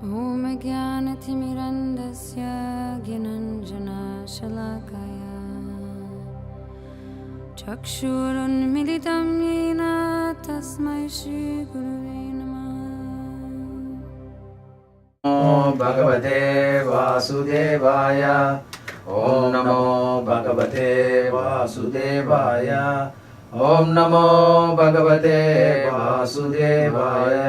ॐ ज्ञानतिमिरन्दस्य ज्ञानाञ्जनशलाकया चक्षुरुन्मिलितं येन तस्मै श्रीगुरुवे नमः। नमो भगवते वासुदेवाय। ॐ नमो भगवते वासुदेवाय। ॐ नमो भगवते वासुदेवाय।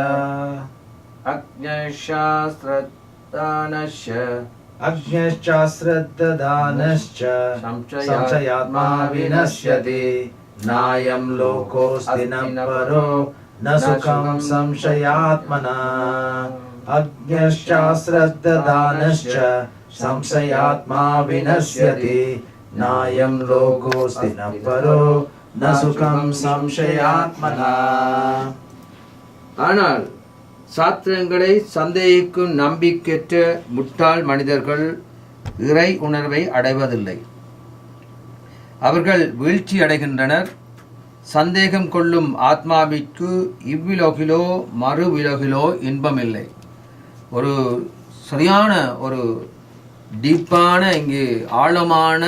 अज्ञश्चाश्रद्ददानश्च संशयात्मा विनश्यति नायं लोकोऽस्ति न परो न सुखं संशयात्मना। अज्ञश्चाश्रद्ददानश्च संशयात्मा विनश्यति नायं लोकोऽस्ति न परो न सुखं संशयात्मना। ஆனால் சாத்திரங்களை சந்தேகிக்கும் நம்பிக்கையற்ற முட்டாள் மனிதர்கள் இறை உணர்வை அடைவதில்லை. அவர்கள் வீழ்ச்சி அடைகின்றனர். சந்தேகம் கொள்ளும் ஆத்மாவிற்கு இவ்விலோகிலோ மறுவிலோகிலோ இன்பமில்லை. ஒரு சரியான ஒரு டீப்பான இங்கு ஆழமான,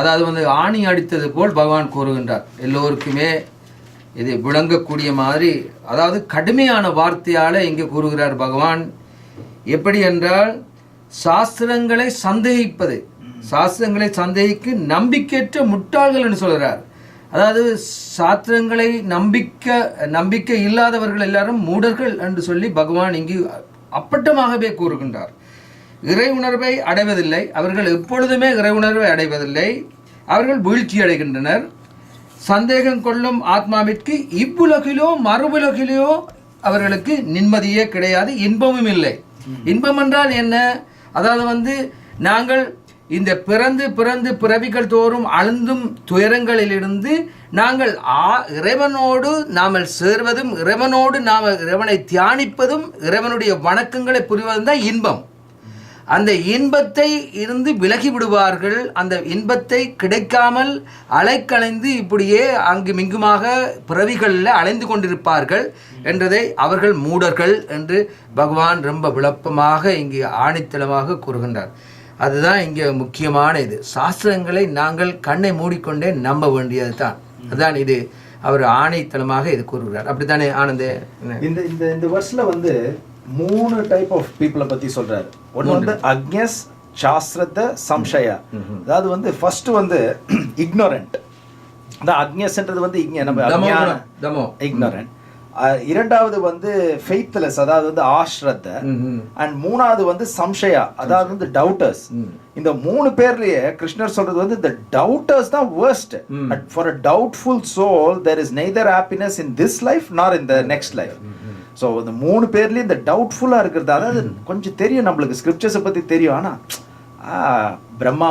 அதாவது ஆணி அடித்தது போல் பகவான் கூறுகின்றார். எல்லோருக்குமே இது விளங்கக்கூடிய மாதிரி, அதாவது கடுமையான வார்த்தையால் இங்கே கூறுகிறார் பகவான். எப்படி என்றால், சாஸ்திரங்களை சந்தேகிப்பது, சாஸ்திரங்களை சந்தேகிக்கு நம்பிக்கையற்ற முட்டாள்கள் என்று சொல்கிறார். அதாவது சாஸ்திரங்களை நம்பிக்கை இல்லாதவர்கள் எல்லாரும் மூடர்கள் என்று சொல்லி பகவான் இங்கு அப்பட்டமாகவே கூறுகின்றார். இறை உணர்வை அடைவதில்லை. அவர்கள் எப்பொழுதுமே இறை உணர்வை அடைவதில்லை. அவர்கள் வீழ்ச்சி அடைகின்றனர். சந்தேகம் கொள்ளும் ஆத்மாவிற்கு இவ்வுலகிலோ மறுவுலகிலோ அவர்களுக்கு நிம்மதியே கிடையாது, இன்பமும் இல்லை. இன்பம் என்றால் என்ன? அதாவது நாங்கள் இந்த பிறந்து பிறவிகள் தோறும் அழுந்தும் துயரங்களிலிருந்து நாங்கள் இறைவனோடு நாம் சேர்வதும், இறைவனோடு நாம் இறைவனை தியானிப்பதும், இறைவனுடைய வணக்கங்களை புரிவதும் தான் இன்பம். அந்த இன்பத்தை இருந்து விலகி விடுவார்கள். அந்த இன்பத்தை கிடைக்காமல் அலைக்கலைந்து இப்படியே அங்குமிங்குமாக பிறவிகளில் அலைந்து கொண்டிருப்பார்கள் என்றதை அவர்கள் மூடர்கள் என்று பகவான் ரொம்ப விளப்பமாக இங்கு ஆணித்தளமாக கூறுகின்றார். அதுதான் இங்கே முக்கியமான இது. சாஸ்திரங்களை நாங்கள் கண்ணை மூடிக்கொண்டே நம்ப வேண்டியது தான். அதுதான் இது அவர் ஆணைத்தளமாக இது கூறுகிறார். அப்படித்தானே ஆனந்தே? இந்த வருஷத்துல மூணு டைப் ஆஃப் பீப்புளை பத்தி சொல்றாரு. ஒன்று அக்ஞஸ் சாஸ்திரத்த சம்சயா. அதாவது ஃபர்ஸ்ட் இக்னோரண்ட். அந்த அக்ஞஸ்ன்றது இக்னோரண்ட். இரண்டாவது ஃபெய்த்லெஸ், அதாவது ஆஸ்ரத்த. அண்ட் மூணாவது சம்சயா, அதாவது டவுட்டர்ஸ். இந்த மூணு பேர்லயே கிருஷ்ணர் சொல்றது the doubters தான் worst. For a doubtful soul there is neither happiness in this life nor in the next life. So இந்த மூணு பேர்லேயும் இந்த டவுட்ஃபுல்லாக இருக்கிறது. அதாவது கொஞ்சம் தெரியும் நம்மளுக்கு, ஸ்கிரிப்சர்ஸை பற்றி தெரியும். ஆனால் பிரம்மா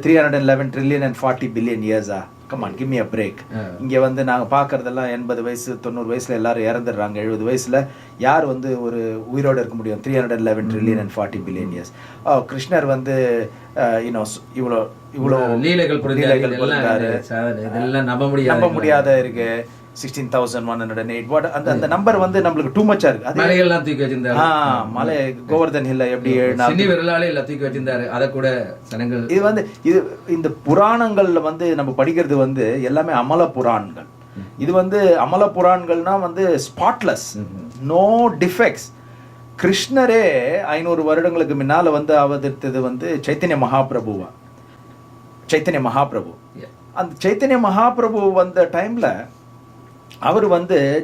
311 trillion and 40 billion years-ஆ? Come on, give me a break. இங்கே நாங்கள் பார்க்குறதெல்லாம் 80 வயசு 90 வயசில் எல்லாரும் இறந்துடுறாங்க. 70 வயசில் யார் ஒரு உயிரோடு இருக்க முடியும்? 311 trillion and 40 billion years. கிருஷ்ணர் இவ்வளோ லீலைகள் புரிந்தாரு. நம்ப முடியாத இருக்கு. 16,108. அந்த நம்பர் நம்மளுக்கு டூ மச்சா இருக்கு. மலையெல்லாம் தூக்கி வச்சிருந்தாரு. மலை கோவர்தன் ஹில்ல எப்படி விரலாலே எல்லாம் தூக்கி வச்சிருந்தாரு. அதை கூட சனங்கள் இது இந்த புராணங்கள்ல நம்ம படிக்கிறது எல்லாமே அமல புராணங்கள். இது அமல புராணங்கள்னா ஸ்பாட்லெஸ், நோ டிஃபெக்ட்ஸ். கிருஷ்ணரே 500 வருடங்களுக்கு முன்னால அவதரித்தது சைத்தன்ய மகாபிரபுவா. சைத்தன்ய மகாபிரபு, அந்த சைத்தன்ய மகாபிரபு வந்த டைம்ல அவர்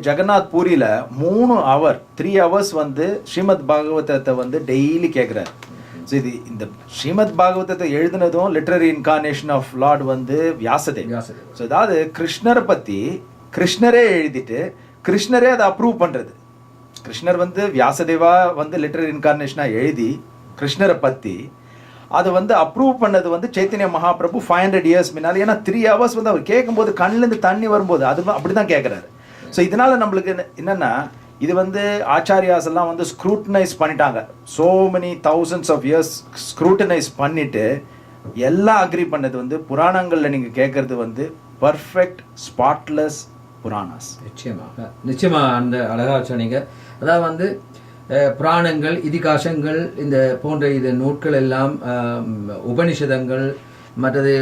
ஜெகநாத் பூரியில 3 hours ஸ்ரீமத் பாகவதத்தை டெய்லி கேட்கிறார். ஸோ இந்த ஸ்ரீமத் பாகவதத்தை எழுதினதும் literary incarnation of Lord Vyasadev. So அதாவது கிருஷ்ணரை பத்தி கிருஷ்ணரே எழுதிட்டு கிருஷ்ணரே அதை அப்ரூவ் பண்றது. கிருஷ்ணர் வியாசதேவா லிட்டரரி இன்கார்னேஷனா எழுதி கிருஷ்ணரை பத்தி அதை அப்ரூவ் பண்ணது சைத்தன்ய மகாபிரபு 500 years முன்னாடி. ஏன்னா 3 hours அவர் கேட்கும்போது கண்ணிலேருந்து தண்ணி வரும்போது அது அப்படிதான் கேட்குறாரு. ஸோ இதனால நம்மளுக்கு என்னன்னா, இது ஆச்சாரியாஸ் எல்லாம் ஸ்க்ரூட்டனைஸ் பண்ணிட்டாங்க. so many thousands of years scrutinise பண்ணிட்டு எல்லாம் அக்ரி பண்ணது புராணங்கள்ல நீங்க கேட்கறது பர்ஃபெக்ட் ஸ்பாட்லெஸ் புராணாஸ். நிச்சயமா அந்த அழகா சொன்னீங்க. அதாவது புராணங்கள், இதிகாசங்கள், இந்த போன்ற இது நூட்கள் எல்லாம், உபனிஷதங்கள், மற்றது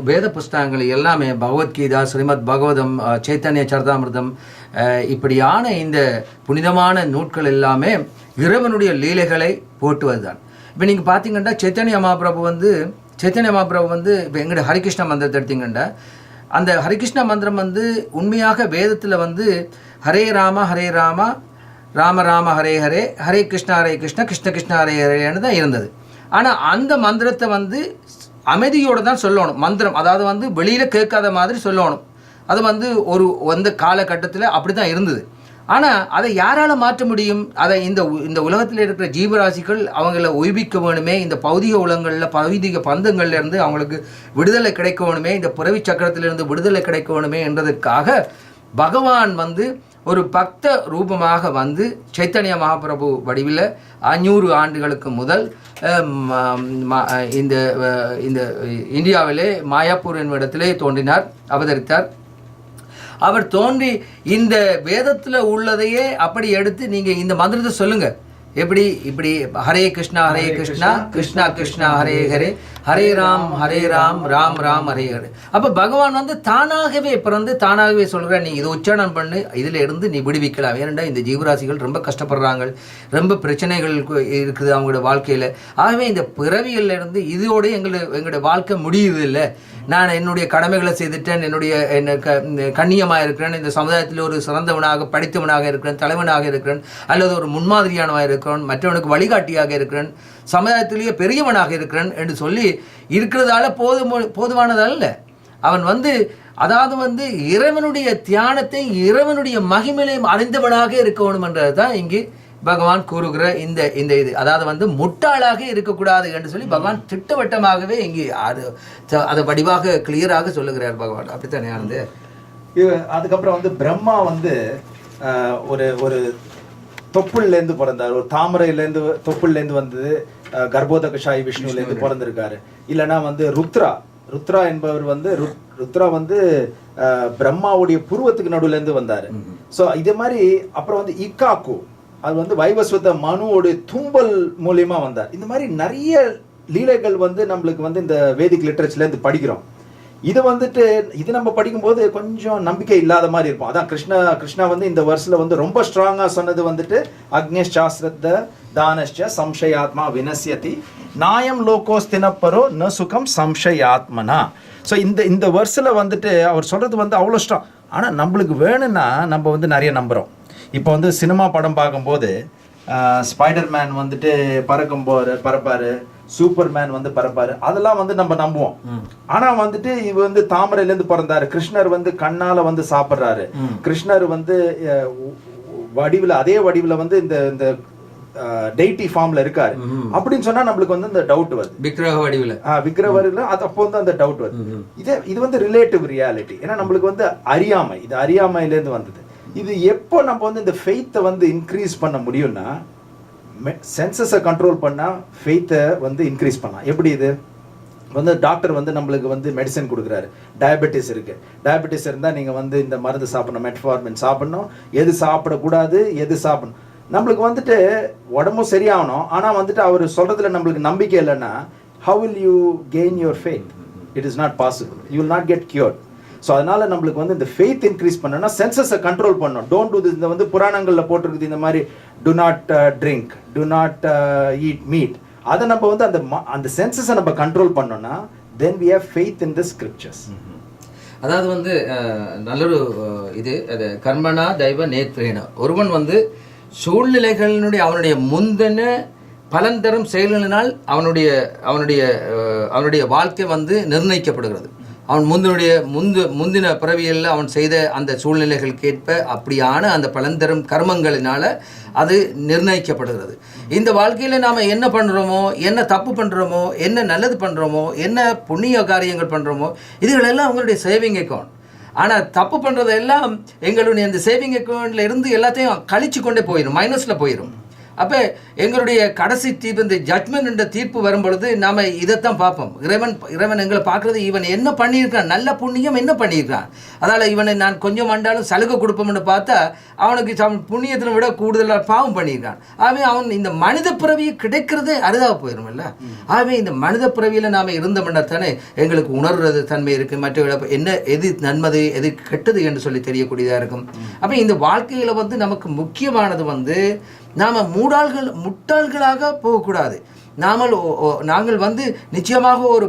வேத புஸ்தகங்கள் எல்லாமே, பகவத்கீதா, ஸ்ரீமத் பகவதம், சைத்தன்ய சரிதாமிர்தம், இப்படியான இந்த புனிதமான நூட்கள் எல்லாமே இறைவனுடைய லீலைகளை போட்டுவது தான். இப்போ நீங்கள் பார்த்தீங்கன்னா சைத்தன்ய மகாபிரபு வந்து இப்போ எங்களுடைய ஹரிகிருஷ்ண மந்திரத்தை எடுத்தீங்கன்னா, அந்த ஹரிகிருஷ்ண மந்திரம் வந்து உண்மையாக வேதத்தில் வந்து ஹரே ராம ஹரே ராமா, ராம ராம ஹரே ஹரே, ஹரே கிருஷ்ணா கிருஷ்ண கிருஷ்ண ஹரே ஹரேன்னு தான் இருந்தது. ஆனால் அந்த மந்திரத்தை வந்து அமைதியோடு தான் சொல்லணும். மந்திரம் அதாவது வந்து வெளியில் கேட்காத மாதிரி சொல்லணும். அது வந்து அந்த காலகட்டத்தில் அப்படி தான் இருந்தது. ஆனால் அதை யாரால் மாற்ற முடியும்? அதை இந்த உலகத்தில் இருக்கிற ஜீவராசிகள் அவங்கள உய்விக்க வேணுமே, இந்த பௌதிக உலகங்களில் பௌதிக பந்தங்கள்லேருந்து அவங்களுக்கு விடுதலை கிடைக்க வேணுமே, இந்த புறவி சக்கரத்திலிருந்து விடுதலை கிடைக்க வேணுமே என்றதுக்காக பகவான் வந்து ஒரு பக்த ரூபமாக வந்து சைத்தன்ய மகாபிரபு வடிவில் 500 ஆண்டுகளுக்கு முதல் இந்த இந்தியாவிலே மாயாப்பூர் என்னும் இடத்திலே தோன்றினார், அவதரித்தார். அவர் தோன்றி இந்த வேதத்தில் உள்ளதையே அப்படி எடுத்து நீங்கள் இந்த மந்திரத்தை சொல்லுங்கள். இப்படி ஹரே கிருஷ்ணா கிருஷ்ணா கிருஷ்ணா ஹரே ஹரே, ஹரே ராம் ராம் ராம் ஹரே ஹரே. அப்போ பகவான் வந்து தானாகவே பிறந்து தானாகவே சொல்கிற, நீ இதை உச்சாரணம் பண்ணு, இதில் இருந்து நீ விடுவிக்கலாம். ஏனெண்டா இந்த ஜீவராசிகள் ரொம்ப கஷ்டப்படுறாங்க, ரொம்ப பிரச்சனைகள் இருக்குது அவங்களோட வாழ்க்கையில். ஆகவே இந்த பிறவியில் இருந்து இதோடு எங்களுடைய வாழ்க்கை முடியுது இல்லை. நான் என்னுடைய கடமைகளை செய்துட்டேன், கண்ணியமாக இருக்கிறேன், இந்த சமுதாயத்தில் ஒரு சிறந்தவனாக படித்தவனாக இருக்கிறேன், தலைவனாக இருக்கிறேன், அல்லது ஒரு முன்மாதிரியானவனாக இருக்கிறேன், மற்றவனுக்கு வழிகாட்டியாக இருக்கிறேன், சமுதாயத்திலேயே பெரியவனாக இருக்கிறேன் என்று சொல்லி இருக்கிறதால போதுமானதல்ல. அவன் வந்து அதாவது வந்து இறைவனுடைய தியானத்தை, இறைவனுடைய மகிமையிலையும் அறிந்தவனாக இருக்கணும் என்றது தான் இங்கு பகவான் கூறுகிற இந்த இது. அதாவது வந்து முட்டாளாக இருக்கக்கூடாது என்று சொல்லி பகவான் திட்டவட்டமாகவே இங்கு அதை வடிவாக கிளியராக சொல்லுகிறார் பகவான். அப்படித்தானே ஆனது. அதுக்கப்புறம் வந்து பிரம்மா வந்து ஒரு தொப்புள்லேருந்து பிறந்தார், ஒரு தாமரையிலேருந்து தொப்புள்லேருந்து வந்தது, கர்ப்போதகஷாயி விஷ்ணுலேருந்து பிறந்திருக்காரு. இல்லைன்னா வந்து ருத்ரா என்பவர் வந்து ருத்ரா வந்து பிரம்மாவுடைய புருவத்துக்கு நடுவுலேருந்து வந்தார். ஸோ இதே மாதிரி அப்புறம் வந்து இக்காக்கு, அது வந்து வைவஸ்வத மனுவோடைய தும்பல் மூலியமா வந்தார். இந்த மாதிரி நிறைய லீலைகள் வந்து நம்மளுக்கு வந்து இந்த வேதிக் லிட்ரேச்சர்லேருந்து படிக்கிறோம். இது வந்துட்டு இது நம்ம படிக்கும்போது கொஞ்சம் நம்பிக்கை இல்லாத மாதிரி இருக்கும். அதான் கிருஷ்ணா வந்து இந்த வருஷத்துல வந்து ரொம்ப ஸ்ட்ராங்கா சொன்னது வந்துட்டு அக்னேஷாஸ்திரத்த தானஷ்ட சம்சயாத்மா வினசியதி நாயம் லோகோஸ்தினப்பரோ ந சுகம் சம்சயாத்மனா. ஸோ இந்த வருஷத்துல வந்துட்டு அவர் சொல்றது வந்து அவ்வளோ ஸ்ட்ராங். ஆனால் நம்மளுக்கு வேணும்னா நம்ம வந்து நிறைய நம்புகிறோம். இப்போ வந்து சினிமா படம் பார்க்கும்போது ஸ்பைடர்மேன் வந்துட்டு பறப்பாரு, சூப்பர்மேன் வந்து பறப்பாரு, அதெல்லாம் வந்து நம்ம நம்புவோம். ஆனா வந்துட்டு இவ வந்து தாமரையிலேருந்து பிறந்தாரு, கிருஷ்ணர் வந்து கண்ணால வந்து சாப்பிட்றாரு, கிருஷ்ணர் வந்து அதே வடிவில் வந்து இந்த டெய்டி ஃபார்ம்ல இருக்காரு அப்படின்னு சொன்னா நம்மளுக்கு வந்து இந்த டவுட் வருது. விக்கிரக வடிவில் அது அப்போ வந்து அந்த டவுட் வருது. இது வந்து ரிலேட்டிவ் ரியாலிட்டி. ஏன்னா நம்மளுக்கு வந்து அறியாமையிலேருந்து வந்தது. இது எப்போ நம்ம வந்து இந்த ஃபெய்த்தை வந்து இன்க்ரீஸ் பண்ண முடியும்னா, சென்சஸை கண்ட்ரோல் பண்ணால் ஃபெய்த்தை வந்து இன்க்ரீஸ் பண்ணலாம். எப்படி இது வந்து டாக்டர் வந்து நம்மளுக்கு வந்து மெடிசன் கொடுக்குறாரு, டயபெட்டிஸ் இருக்குது, டயபெட்டிஸ் இருந்தால் நீங்கள் வந்து இந்த மருந்து சாப்பிடணும், மெட்ஃபார்மின் சாப்பிடணும், எது சாப்பிடக்கூடாது எது சாப்பிடணும். நம்மளுக்கு வந்துட்டு உடம்பும் சரியாகணும். ஆனால் வந்துட்டு அவர் சொல்கிறதுல நம்மளுக்கு நம்பிக்கை இல்லைன்னா how will you gain your faith? It is not possible. You will not get cured. So அதனால நம்மளுக்கு வந்து இந்த ஃபெய்த் இன்க்ரீஸ் பண்ணணும்னா சென்சஸை கண்ட்ரோல் பண்ணணும். Don't do this. இந்த வந்து புராணங்களில் போட்டிருக்குது இந்த மாதிரி do not drink, do not eat meat. அதை நம்ம வந்து அந்த சென்சஸை நம்ம கண்ட்ரோல் பண்ணோம்னா then we have faith in the scriptures. அதாவது வந்து நல்லொரு இது அது கர்மனா தெய்வ நேத்ரேனா. ஒருவன் வந்து சூழ்நிலைகளினுடைய அவனுடைய முந்தின பலன் தரும் செயல்களினால் அவனுடைய வாழ்க்கை வந்து நிர்ணயிக்கப்படுகிறது. அவன் முந்தின பிறவியில் அவன் செய்த அந்த சூழ்நிலைகளுக்கேற்ப அப்படியான அந்த பலன் தரும் கர்மங்களினால அது நிர்ணயிக்கப்படுகிறது. இந்த வாழ்க்கையில் நாம் என்ன பண்ணுறோமோ, என்ன தப்பு பண்ணுறோமோ, என்ன நல்லது பண்ணுறோமோ, என்ன புண்ணிய காரியங்கள் பண்ணுறோமோ, இதுகளெல்லாம் அவங்களுடைய சேவிங் அக்கௌண்ட். ஆனால் தப்பு பண்ணுறதெல்லாம் எங்களுடைய அந்த சேவிங் அக்கௌண்ட்டில் இருந்து எல்லாத்தையும் கழிச்சு கொண்டே போயிடும், மைனஸில் போயிடும். அப்போ எங்களுடைய கடைசி தீர்ப்பு, இந்த ஜட்மெண்ட் என்ற தீர்ப்பு வரும் பொழுது நாம் இதைத்தான் பார்ப்போம். இறைவன் எங்களை பார்க்குறது, இவன் என்ன பண்ணியிருக்கான், நல்ல புண்ணியம் என்ன பண்ணியிருக்கான், அதால் இவனை நான் கொஞ்சம் ஆண்டாலும் சலுகை கொடுப்போம்னு பார்த்தா அவனுக்கு புண்ணியத்தை விட கூடுதலாக பாவம் பண்ணியிருக்கான். ஆகவே அவன் இந்த மனித பிறவியை கிடைக்கிறதே அரிதாக போயிடும்ல. ஆகவே இந்த மனித பிறவியில் நாம் இருந்தோம்னா தானே எங்களுக்கு உணர்றது தன்மை இருக்குது, மற்ற என்ன எது நன்மது எது கெட்டது என்று சொல்லி தெரியக்கூடியதாக இருக்கும். அப்போ இந்த வாழ்க்கையில் வந்து நமக்கு முக்கியமானது வந்து நாம் முட்டாள்களாக போகக்கூடாது. நாங்கள் வந்து நிச்சயமாக ஒரு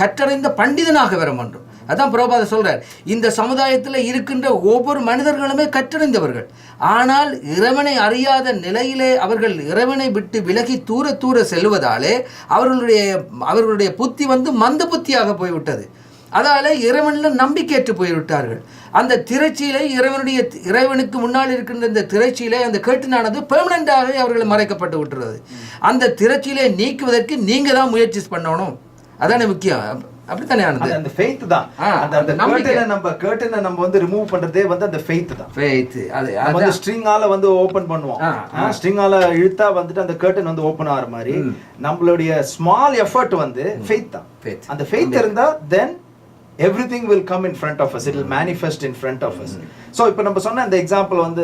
கற்றறிந்த பண்டிதனாக வர வேண்டும். அதான் பிரபாத சொல்றார், இந்த சமுதாயத்தில் இருக்கின்ற ஒவ்வொரு மனிதர்களுமே கற்றறிந்தவர்கள். ஆனால் இறைவனை அறியாத நிலையிலே அவர்கள் இறைவனை விட்டு விலகி தூர செல்வதாலே அவர்களுடைய புத்தி வந்து மந்த புத்தியாக போய்விட்டது. அதால் இறைவனில் நம்பிக்கையற்று போய்விட்டார்கள். அந்த திரைச்சியிலே இறைவனுக்கு முன்னால் இருக்கின்ற இந்த திரைச்சியிலே அந்த கேட்டினானது பெர்மனண்டாக அவர்கள் மறைக்கப்பட்டு விட்டுறது. அந்த திரைச்சியிலே நீக்குவதற்கு நீங்க தான் முயற்சி பண்ணணும். அதானே முக்கியம். அப்படித்தானே அந்த ஃபெய்த் தான். அந்த கர்ட்டனை நம்ம வந்து ரிமூவ் பண்றதே வந்து அந்த ஃபெய்த் தான். ஃபெய்த் அது வந்து ஸ்ட்ரிங்கால வந்து ஓபன் பண்ணுவோம். ஸ்ட்ரிங்கால இழுத்தா வந்துட்டு அந்த கர்டன் வந்து ஓபன் ஆகிற மாதிரி நம்மளுடைய ஸ்மால் எஃபர்ட் வந்து ஃபெய்த் தான். அந்த ஃபெய்த் இருந்தா தென் everything will come in front of us, it will manifest in front of us. So இப்போ நம்ம சொன்ன அந்த எக்ஸாம்பிள் வந்து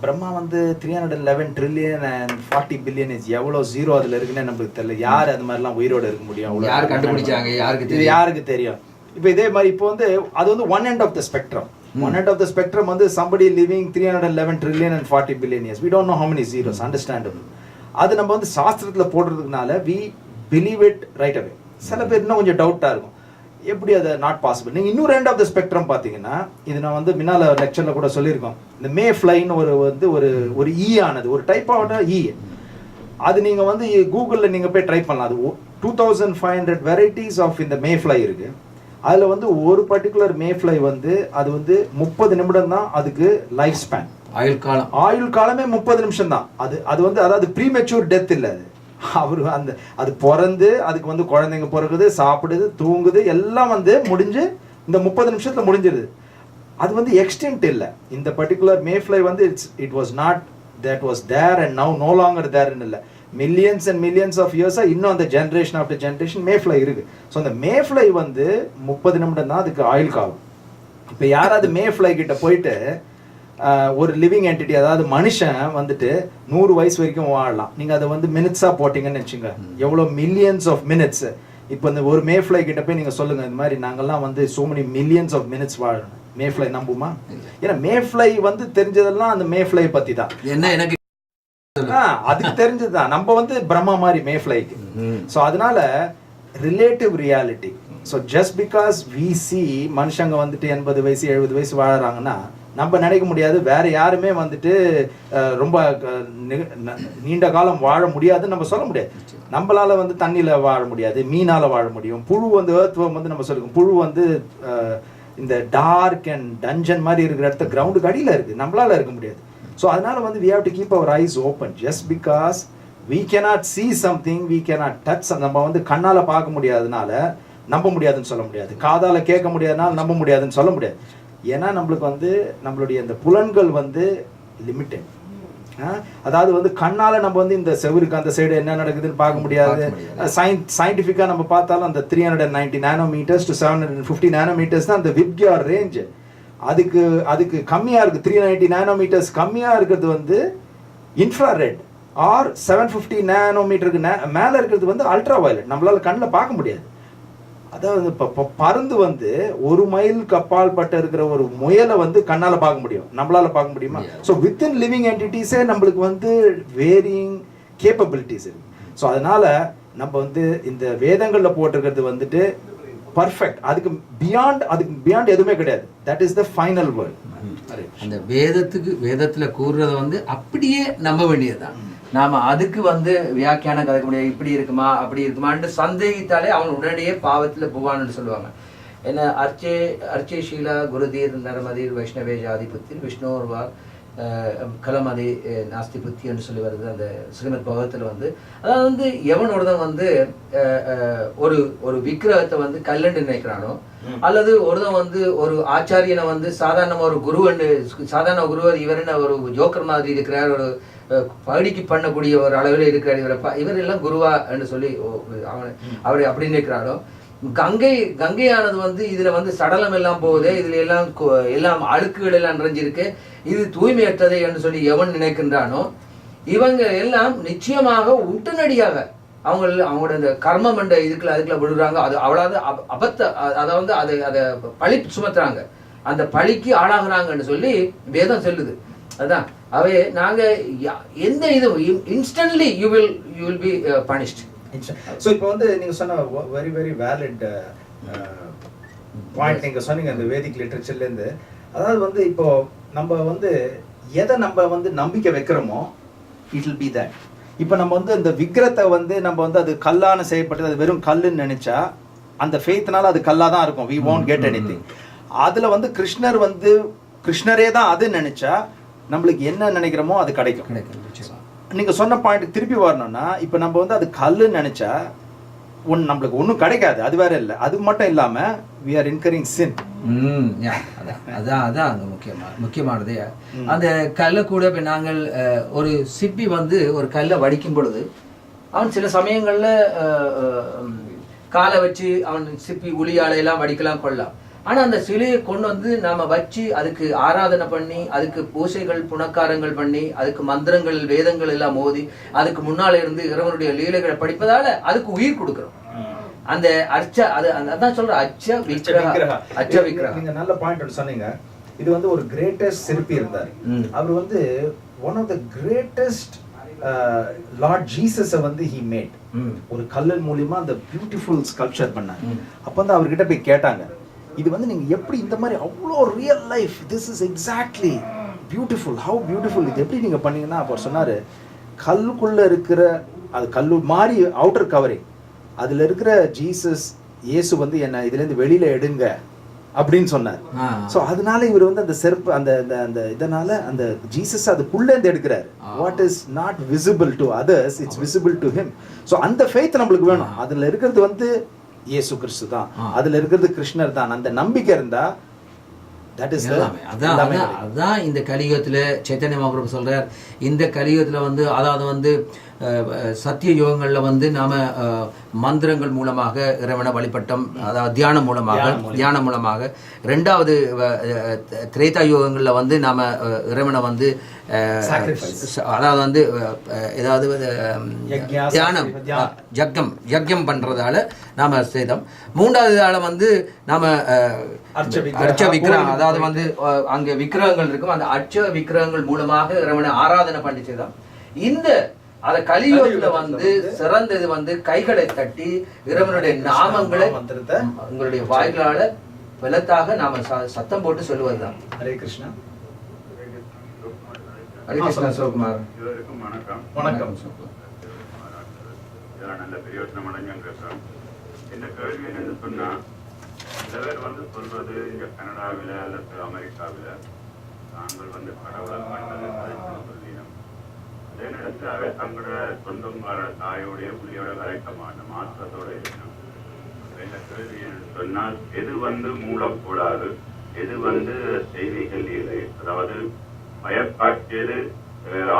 பிரம்மா வந்து 311 trillion and 40 billion is எவ்வளோ ஜீரோ அதில் இருக்குன்னு நமக்கு தெரியல. யார் அது மாதிரிலாம் உயிரோடு இருக்க முடியும், யார் கண்டுபிடிச்சாங்க, யாருக்கு தெரியும். இப்போ இதே மாதிரி இப்போ வந்து அது வந்து one end of the spectrum வந்து somebody living 311 trillion and 40 billion years, we don't know how many zeros, understandable. அது நம்ம வந்து சாஸ்திரத்தில் போடுறதுனால we believe it right away. சில பேர் இன்னும் கொஞ்சம் டவுட்டாக இருக்கும், எப்படி அது நாட் பாசிபிள். நீங்கள் இன்னும் ரெண்ட் ஆஃப் த ஸ்பெக்ட்ரம் பார்த்தீங்கன்னா, இது நான் வந்து முன்னால் லெக்சரில் கூட சொல்லியிருக்கோம், இந்த மே ஃப்ளைன்னு ஒரு ஈ ஆனது, ஒரு டைப் ஆன ஈ. அது நீங்கள் வந்து கூகுளில் நீங்கள் போய் ட்ரை பண்ணலாம். அது 2500 வெரைட்டிஸ் ஆஃப் இந்த மே ஃப்ளை இருக்குது. அதில் வந்து ஒரு பர்டிகுலர் மே ஃப்ளை வந்து அது வந்து 30 நிமிடம் தான் அதுக்கு லைஃப் ஸ்பேன், ஆயுள் காலமே 30 நிமிஷம் தான். அது வந்து அதாவது ப்ரீமெச்சூர் டெத் இல்லை. அது பிறந்து அதுக்கு வந்து குழந்தைங்க பிறகுது, சாப்பிடுது, தூங்குது, எல்லாம் வந்து முடிஞ்சு இந்த 30 நிமிஷத்துல முடிஞ்சிருது. அது வந்து எக்ஸ்டென்ட் இல்லை. இந்த பர்டிகுலர் மே ஃப்ளை வந்து it was not that was there and now no longer there ன்னு இல்லை. மில்லியன்ஸ் அண்ட் மில்லியன்ஸ் ஆஃப் இயர்ஸா இன்னும் அந்த ஜென்ரேஷன் ஆஃப்டர் ஜென்ரேஷன் மே ஃப்ளை இருக்கு. ஸோ அந்த மே ஃப்ளை வந்து 30 நிமிடம் தான் அதுக்கு ஆயுள் காலம். இப்போ யாராவது மே ஃப்ளை கிட்ட போயிட்டு ஒரு லிவிங் என்டிட்டி, அதாவது மனுஷன் வந்துட்டு 100 வயசு வரைக்கும் வாழலாம், நீங்கள் அதை வந்து மினிட்ஸாக போட்டிங்கன்னு வச்சுங்க, எவ்வளோ மில்லியன்ஸ் ஆஃப் மினிட்ஸ். இப்போ இந்த ஒரு மே ஃப்ளை கிட்ட போய் நீங்கள் சொல்லுங்கள், இந்த மாதிரி நாங்கள்லாம் வந்து so many millions of minutes வாழணும், மே ஃப்ளை நம்புமா? ஏன்னா மே ஃப்ளை வந்து தெரிஞ்சதெல்லாம் அந்த மே ஃப்ளை பற்றி தான். என்ன எனக்கு அதுக்கு தெரிஞ்சதுதான். நம்ம வந்து பிரம்மா மாதிரி மே ஃப்ளைக்கு. ஸோ அதனால relative reality. So just because we see மனுஷங்க வந்துட்டு 80 வயசு 70 வயசு வாழறாங்கன்னா நம்ம நினைக்க முடியாது வேற யாருமே வந்துட்டு ரொம்ப நீண்ட காலம் வாழ முடியாதுன்னு நம்ம சொல்ல முடியாது. நம்மளால வந்து தண்ணியில வாழ முடியாது, மீனால வாழ முடியும். புழு வந்து ஏர்த்வர்ம் வந்து நம்ம சொல்லுவோம், புழு வந்து இந்த டார்க் அண்ட் டஞ்சன் மாதிரி இருக்கிற இடத்த கிரவுண்டுக்கு அடியில் இருக்கு, நம்மளால இருக்க முடியாது. ஸோ அதனால வந்து we have to keep our eyes open. Just because we cannot see something, we cannot touch, நம்ம வந்து கண்ணால பார்க்க முடியாதனால நம்ப முடியாதுன்னு சொல்ல முடியாது, காதால கேட்க முடியாதனால நம்ப முடியாதுன்னு சொல்ல முடியாது. ஏன்னா நம்மளுக்கு வந்து நம்மளுடைய இந்த புலன்கள் வந்து லிமிட்டட். அதாவது வந்து கண்ணால நம்ம வந்து இந்த செவருக்கு அந்த சைடு என்ன நடக்குதுன்னு பார்க்க முடியாது. சயின்டிஃபிக்கா நம்ம பார்த்தாலும் அந்த 390 நானோமீட்டர்ஸ் டு 750 நானோமீட்டர்ஸ் தான் அந்த விப்கியார் ரேஞ்ச். அதுக்கு கம்மியா இருக்கு, 390 நானோமீட்டர்ஸ் கம்மியா இருக்கிறது வந்து இன்ஃப்ராரெட் ஆர் 750 நானோமீட்டருக்கு மேல இருக்கிறது வந்து அல்ட்ரா வயலட். நம்மளால கண்ணில் பார்க்க முடியாது. அதாவது இப்போ பருந்து வந்து 1 மைலுக்கு அப்பால் பட்ட இருக்கிற ஒரு முயலை வந்து கண்ணால பார்க்க முடியும், நம்மளால பார்க்க முடியுமா? ஸோ வித்தின் லிவிங் என்டிட்டிஸே நம்மளுக்கு வந்து வேரியிங் கேப்பபிலிட்டிஸ் இருக்கு. ஸோ அதனால நம்ம வந்து இந்த வேதங்களில் போட்டிருக்கிறது வந்துட்டு பர்ஃபெக்ட். அதுக்கு பியாண்ட் எதுவுமே கிடையாது. That is the final word. அந்த வேதத்தில் கூறுறத வந்து அப்படியே நம்ப வேண்டியதுதான். நாம் அதுக்கு வந்து வியாக்கியானம் கதைக்க முடியாது, இப்படி இருக்குமா அப்படி இருக்குமான்னு சந்தேகித்தாலே அவன் உடனடியே பாவத்தில் போவான்னு சொல்லுவாங்க. ஏன்னா அர்ச்சே ஷீலா குருதீர் நரமதீர் வைஷ்ணவே ஜாதிபுத்திர் விஷ்ணோர்வா கலமதி நாஸ்தி புத்தி என்று சொல்லி வருது அந்த ஸ்ரீமத் பகவத்தில் வந்து. அதாவது வந்து எவனோடதான் வந்து ஒரு ஒரு விக்கிரகத்தை வந்து கல்லண்டு நினைக்கிறானோ, அல்லது ஒருதான் வந்து ஒரு ஆச்சாரியனை வந்து சாதாரண ஒரு குருவன்னு சாதாரண குருவர் இவர் என்ன ஒரு ஜோக்கர் மாதிரி இருக்கிறார், ஒரு படிக்கு பண்ணக்கூடிய ஒரு அளவில் இருக்கிறார், இவர் எல்லாம் குருவா என்று சொல்லி அவரை அப்படி நினைக்கிறாரோ, கங்கையானது வந்து இதுல வந்து சடலம் எல்லாம் போகுது, இதுல எல்லாம் அழுக்குகள் எல்லாம் நிறைஞ்சிருக்கு, இது தூய்மையற்றது என்று சொல்லி எவன் நினைக்கின்றானோ இவங்க எல்லாம் நிச்சயமாக உடனடியாக அவங்களோட இந்த கர்மம் என்ற அதுக்குள்ள விடுறாங்க. அது அவ்வளவு அதை வந்து அதை பழி சுமத்துறாங்க, அந்த பழிக்கு ஆளாகிறாங்கன்னு சொல்லி வேதம் சொல்லுது. அதான் அவை நாங்க எந்த இது instantly you will be punished. So இப்போ வந்து நீங்க சொன்ன வெரி வெரி வேலிட் பாயிண்ட் நீங்க சொன்னீங்க அந்த வேதிக் லிட்ரேச்சர்லேருந்து. அதாவது வந்து இப்போ நம்ம வந்து எதை நம்ம வந்து நம்பிக்கை வைக்கிறோமோ இட் வில் பி தட். இப்போ நம்ம வந்து இந்த விக்கிரத்தை வந்து நம்ம வந்து அது கல்லான செய்யப்பட்டது, அது வெறும் கல்லுன்னு நினைச்சா அந்த ஃபெய்த்னால அது கல்லாக தான் இருக்கும். We won't get anything. அதில் வந்து கிருஷ்ணர் வந்து கிருஷ்ணரே தான் அது நினைச்சா நம்மளுக்கு என்ன நினைக்கிறோமோ அது கிடைக்கும். நீங்க சொன்ன பாயிண்ட் திருப்பி வரணும்னா, இப்போ நம்ம வந்து அது கல்லுன்னு நினைச்சா நம்மளுக்கு ஒன்றும் கிடைக்காது, அது வேற இல்லை. அது மட்டும் இல்லாம we are incurring sin. அதான் அங்க முக்கியமானது. அந்த கல்லை கூட இப்போ நாங்கள் ஒரு சிப்பி வந்து ஒரு கல்லை வடிக்கும் பொழுது அவன் சில சமயங்கள்ல காலை வச்சு அவன் சிப்பி உளியாலையெல்லாம் வடிக்கலாம் கொள்ளலாம். ஆனா அந்த சிலையை கொண்டு வந்து நாம வச்சு அதுக்கு ஆராதனை பண்ணி அதுக்கு பூசைகள் புனக்காரங்கள் பண்ணி அதுக்கு மந்திரங்கள் வேதங்கள் எல்லாம் மோதி அதுக்கு முன்னால இருந்து இறைவனுடைய லீலைகளை படிப்பதால அதுக்கு உயிர் கொடுக்கிறோம். அந்த அதான் சொல்ற அச்ச விக்கிரக. நீங்க நல்ல பாயிண்ட் சொன்னீங்க. இது வந்து ஒரு கிரேட்டஸ்ட் சிற்பி இருந்தார். அவர் வந்து one of the greatest Lord ஜீசஸை வந்து ஹி மேட். ஒரு கல்லல் மூலியமா அந்த பியூட்டிஃபுல் ஸ்கல்ப்சர் பண்ணாங்க. அப்ப வந்து அவர்கிட்ட போய் கேட்டாங்க, இது வந்து நீங்க எப்படி இந்த மாதிரி அவ்வளோ real life, this is exactly beautiful, how beautiful, இது எப்படி நீங்க பண்ணீங்கன்னா? அப்போ சொன்னாரு, கல்லுக்குள்ள இருக்கிற அது கல்லு மாதிரி அவுட்டர் கவரிங், அதுல இருக்கிற ஜீசஸ் இயேசு வந்து என்ன இதுல இருந்து வெளியில எடுங்க அப்படின்னு சொன்னார். ஸோ அதனால இவர் வந்து அந்த செருப்பு அந்த அந்த இதனால அந்த ஜீசஸ் அதுக்குள்ள இருந்து எடுக்கிறாரு. What is not visible to others it's visible to him. So அந்த ஃபெய்த் நம்மளுக்கு வேணும். அதுல இருக்கிறது வந்து இயேசு கிறிஸ்து தான், அதுல இருக்கிறது கிருஷ்ணர் தான். அந்த நம்பிக்கை இருந்தா அதான் இந்த கலியுகத்துல சைத்தன்ய மகாபிரபு சொல்றார், இந்த கலியுகத்துல வந்து அதாவது வந்து சத்திய யுகங்கள்ல வந்து நாம மந்திரங்கள் மூலமாக இறைவனை வழிபட்டோம், அதாவது தியானம் மூலமாக. ரெண்டாவது திரேதா யுகங்கள்ல வந்து நாம இறைவனை வந்து அதாவது வந்து ஏதாவது தியானம் யஜ்யம் பண்றதால நாம செய்தோம். மூன்றாவது வந்து நாம அர்ச்ச விக்கிரகம், அதாவது வந்து அங்க விக்கிரகங்கள் இருக்கும், அந்த அர்ச்ச விக்கிரகங்கள் மூலமாக இறைவனை ஆராதனை பண்ணி செய்தோம். இந்த அத கலியுகத்துல வந்து சிறந்தது வந்து கைகளை தட்டி இறைவனுடைய நாமங்களை உங்களுடைய வாய்களால வெள்ளத்தாக நாம சத்தம் போட்டு சொல்லுவதுதான். ஹரே கிருஷ்ணா. ஹரே கிருஷ்ணா. சிவகுமார். வணக்கம். நல்ல பிரயோஜனம் அடைஞ்சிருக்கோம். இந்த கேள்வி என்னன்னு சொன்னா, சில பேர் வந்து சொல்றது இங்க கனடாவில அல்லது அமெரிக்காவில நாங்கள் வந்து கடவுளை கண்டது சொல்லினோம். அதே நேரத்தில் அவை தங்களோட சொந்தங்கார தாயோடைய புள்ளியோட கரைக்கமான மாற்றத்தோட இருக்கணும். இந்த கேள்வி என்னன்னு சொன்னால், எது வந்து மூலக்கூடாது, எது வந்து செய்திகள் இல்லை, அதாவது பயக்காட்சியது,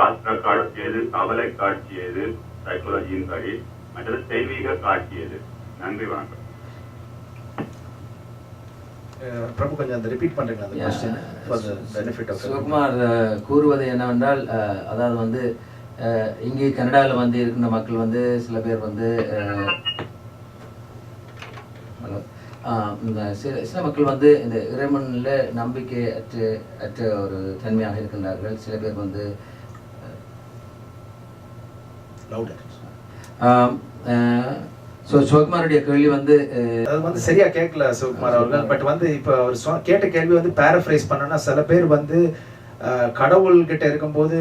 ஆத்திர காட்சியது, கவலை காட்சியது சைக்காலஜியின் படி, மற்றது தெய்வீக காட்சியது. நன்றி, வணக்கம். பிரபு கொஞ்சம் அந்த ரிப்பீட் பண்றீங்களா அந்த question for the benefit of Sivakumar கூறுவது என்னவென்றால், அதாவது வந்து இங்கே கனடாவில் வந்து இருக்கின்ற மக்கள் வந்து சில பேர் வந்து சில மக்கள் வந்து இந்த இறைவனில் நம்பிக்கை அற்ற ஒரு தன்மையாக இருக்கின்றார்கள். சில பேர் வந்து சிவகுமாருடைய கேள்வி வந்து அது வந்து சரியா கேட்கல சிவகுமார் அவர்கள். பட் வந்து இப்போ அவர் கேட்ட கேள்வி வந்து பேரஃப்ரைஸ் பண்ணோம்னா, சில பேர் வந்து கடவுள் கிட்ட இருக்கும்போது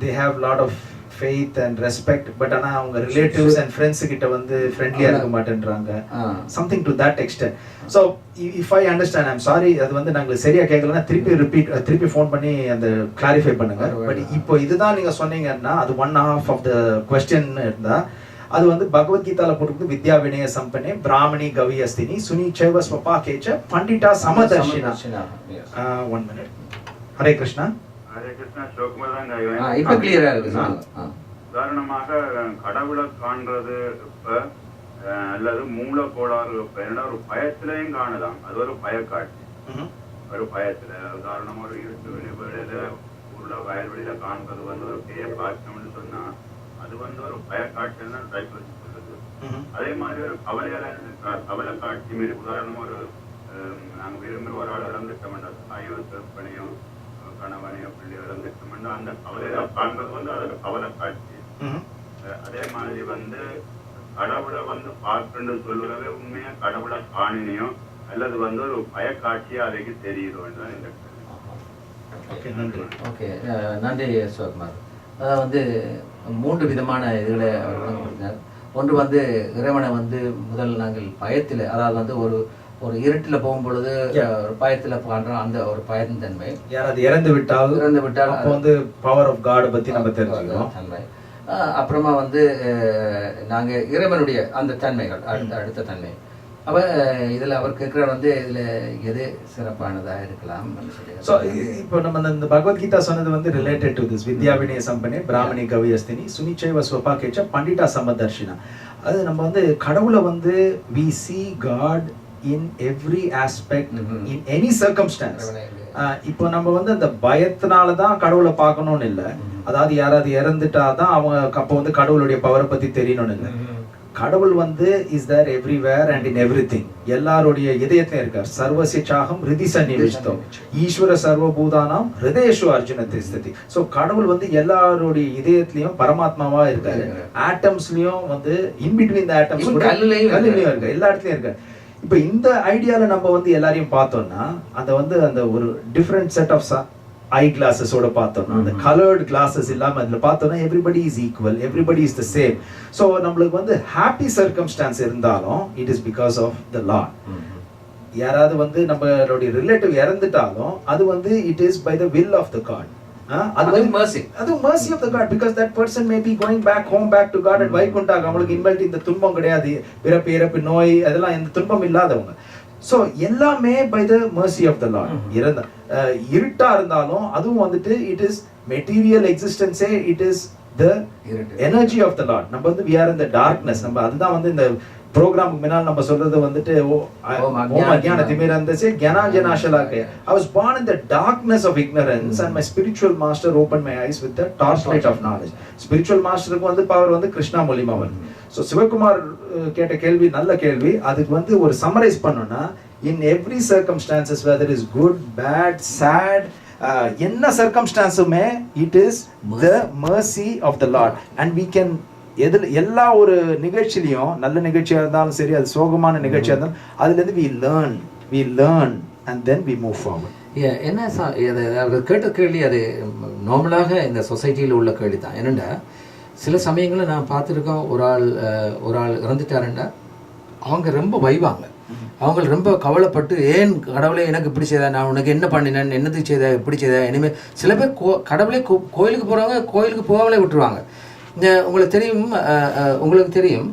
they have lot of faith and respect, but ஆனா அவங்க ரிலேட்டிவ்ஸ் and friends கிட்ட வந்து ஃப்ரெண்ட்லியா இருக்க மாட்டேன்றாங்க, something to that extent. So if I understand, I'm sorry, அது வந்து நாங்க சரியா கேட்கலன்னா திருப்பி ஃபோன் பண்ணி அந்த கிளாரிஃபை பண்ணுங்க. பட் இப்போ இதுதான் நீங்க சொன்னீங்கன்னா அது 1/2 of the question இருந்தா அது வந்து பகவத்கீதால போட்டுருக்கு, வித்யா வினய சம்பன்னே பிராமணி கவியஸ்தினி சுனிச்சைவ ஸ்வபாகேச்ச பண்டிதா சமதர்ஷினா. 1 minute. ஹரே கிருஷ்ணா. ஹரே கிருஷ்ணா. சிவகுமார் தான் இப்ப கிளியரா இருக்கு. உதாரணமாக கடவுளை காண்றது இப்ப அல்லது மூல கோளாறு என்ன ஒரு பயத்திலையும் காணலாம், அது ஒரு பயக்காட்சி. ஒரு பயத்துல உதாரணமா ஒரு இருட்டு வெளியில ஊர்ல வயல்வெளியில காண்பது வந்து ஒரு பெரிய காட்சியம்னு சொன்னா அது வந்து ஒரு பயக்காட்சின்னு தான் சைக்காலஜி சொல்லுது. அதே மாதிரி ஒரு கவலை காட்சி மாரி உதாரணமா ஒரு நாங்க விரும்புகிற ஒரு ஆள் இறந்துட்டோம்னா தாயோ சிறப்பனையோ கணவனையோ பிள்ளையோ இறந்துட்டோம்னா அந்த கவலையில காண்பது வந்து அது கவலை காட்சி. அதே மாதிரி வந்து கடவுளை வந்து பார்க்கணும்னு சொல்லுறவே உண்மையா கடவுளை காணினியோ அல்லது வந்து ஒரு பயக்காட்சியா அதைக்கு தெரியுதோன்னு இந்த ஓகே. நன்றி சிவகுமார். அதாவது வந்து 3 விதமான இதுகளை அவர் கொடுத்தார். ஒன்று வந்து இறைவனை வந்து முதல் நாங்கள் பயத்தில், அதாவது வந்து ஒரு இருட்டில் போகும் பொழுது ஒரு பயத்தில் காண்றோம், அந்த ஒரு பயத்தின் தன்மை. யாராவது இறந்து விட்டால் அப்போ வந்து பவர் ஆஃப் காட் பற்றி நம்ம தெரிஞ்சுக்கிறோம் தன்மை. அப்புறமா வந்து நாங்கள் இறைவனுடைய அந்த தன்மைகள் அடுத்த தன்மை. அப்போ இதில் அவர் கேட்குற வந்து இதில் எது சிறப்பானதாக இருக்கலாம். ஸோ இப்போ நம்ம இந்த பகவத்கீதா சொன்னது வந்து ரிலேட்டட் டு திஸ் வித்யா வினய சம்பன்னே பிராமணி கவியஸ்தினி சுனிச்சைவ ஸ்வபாகேச்ச பண்டிதா சமதர்ஷினா. அது நம்ம வந்து கடவுளை வந்து we see God in every aspect, in any circumstance. இப்போ நம்ம வந்து அந்த பயத்தினால தான் கடவுளை பார்க்கணும்னு இல்லை, அதாவது யாராவது இறந்துட்டாதான் அவங்க அப்போ வந்து கடவுளுடைய பவரை பற்றி தெரியணும்னு இல்லை. கடவுள் வந்து is there everywhere and in everything. எல்லாருடைய இதயத்திலும் இருக்கார். சர்வஸ்ய சாகம் ஹிருதி சன்னிவிஷ்டம் ஈஸ்வர சர்வபூதானாம் ஹிருதயேஷு அர்ஜுன திஷ்டதி. ஸோ கடவுள் வந்து எல்லாருடைய இதயத்திலையும் பரமாத்மாவா இருக்காரு. ஆட்டம்ஸ்லயும் வந்து இன்பிட்வீன் த ஆட்டம்ஸ் கூட கல்லுலயும் இருக்கு, எல்லா இடத்துலயும் இருக்காரு. இப்ப இந்த ஐடியால நம்ம வந்து எல்லாரையும் பார்த்தோம்னா அந்த வந்து அந்த ஒரு டிஃப்ரெண்ட் செட் ஆஃப் ஐ கிளாஸஸோட பார்த்தோம்னா அந்த கலர்டு கிளாஸஸ் இல்லாம அதுல பார்த்தோம்னா everybody is equal, everybody is the same. So நம்மளுக்கு வந்து ஹாப்பி சர்க்கம்ஸ்டான்ஸ் இருந்தாலும் it is because of the lord. யாராவது வந்து நம்மளுடைய ரிலேட்டிவ் இறந்துட்டாலும் அது வந்து it is by the will of the god. அது mercy of the God, because that person may be going back to God at Vaikuntha. அவங்களுக்கு indwelt இந்த துன்பம் கிடையாது, பிறப்பு இறப்பு நோய் அதெல்லாம் இந்த துன்பம் இல்லாதவங்க. ஸோ எல்லாமே by the mercy of the Lord. இருட்டா இருந்தாலும் அதுவும் வந்துட்டு இட் இஸ் மெட்டீரியல் எக்ஸிஸ்டன்ஸே it is the energy of the Lord. நம்ம வந்து we are in the darkness. நம்ம அதுதான் வந்து இந்த ப்ரோக்ராமுக்கு முன்னால் நம்ம சொல்றது வந்துட்டு ஓம் அஜ்ஞான திமிரந்தஸ்ய ஞானாஞ்சனாசலாக்கய. I was born in the darkness of ignorance and my spiritual master opened my eyes with the torchlight of knowledge. Spiritual masterக்கு வந்து பவர் வந்து கிருஷ்ணா மூலியமா வருது. ஸோ சிவகுமார் கேட்ட கேள்வி நல்ல கேள்வி. அதுக்கு வந்து ஒரு சம்மரைஸ் பண்ணோம்னா in every circumstances whether it is good, bad, sad, என்ன சர்க்கம்ஸ்டான்ஸுமே it is the mercy of the Lord and we can எல்லா ஒரு நிகழ்ச்சியிலையும் நல்ல நிகழ்ச்சியாக இருந்தாலும் சரி, அது சோகமான நிகழ்ச்சியாக இருந்தாலும் அதுலேருந்து we learn and then we move forward. என்ன அவர் கேட்ட கேள்வி அது நார்மலாக இந்த சொசைட்டியில் உள்ள கேள்வி தான். என்னென்னா சில சமயங்களில் நான் பார்த்துருக்கோம், ஒரு ஆள் இறந்துட்டாருன்னா அவங்க ரொம்ப வைவாங்க, அவங்க ரொம்ப கவலைப்பட்டு ஏன் கடவுளே எனக்கு இப்படி செய்தா, நான் உனக்கு என்ன பண்ணினேன், என்னதுக்கு செய்தா, இப்படி செய்தா. இனிமேல் சில பேர் கடவுளே கோயிலுக்கு போகிறவங்க கோயிலுக்கு போகாமலே விட்டுருவாங்க. உங்களுக்கு தெரியும்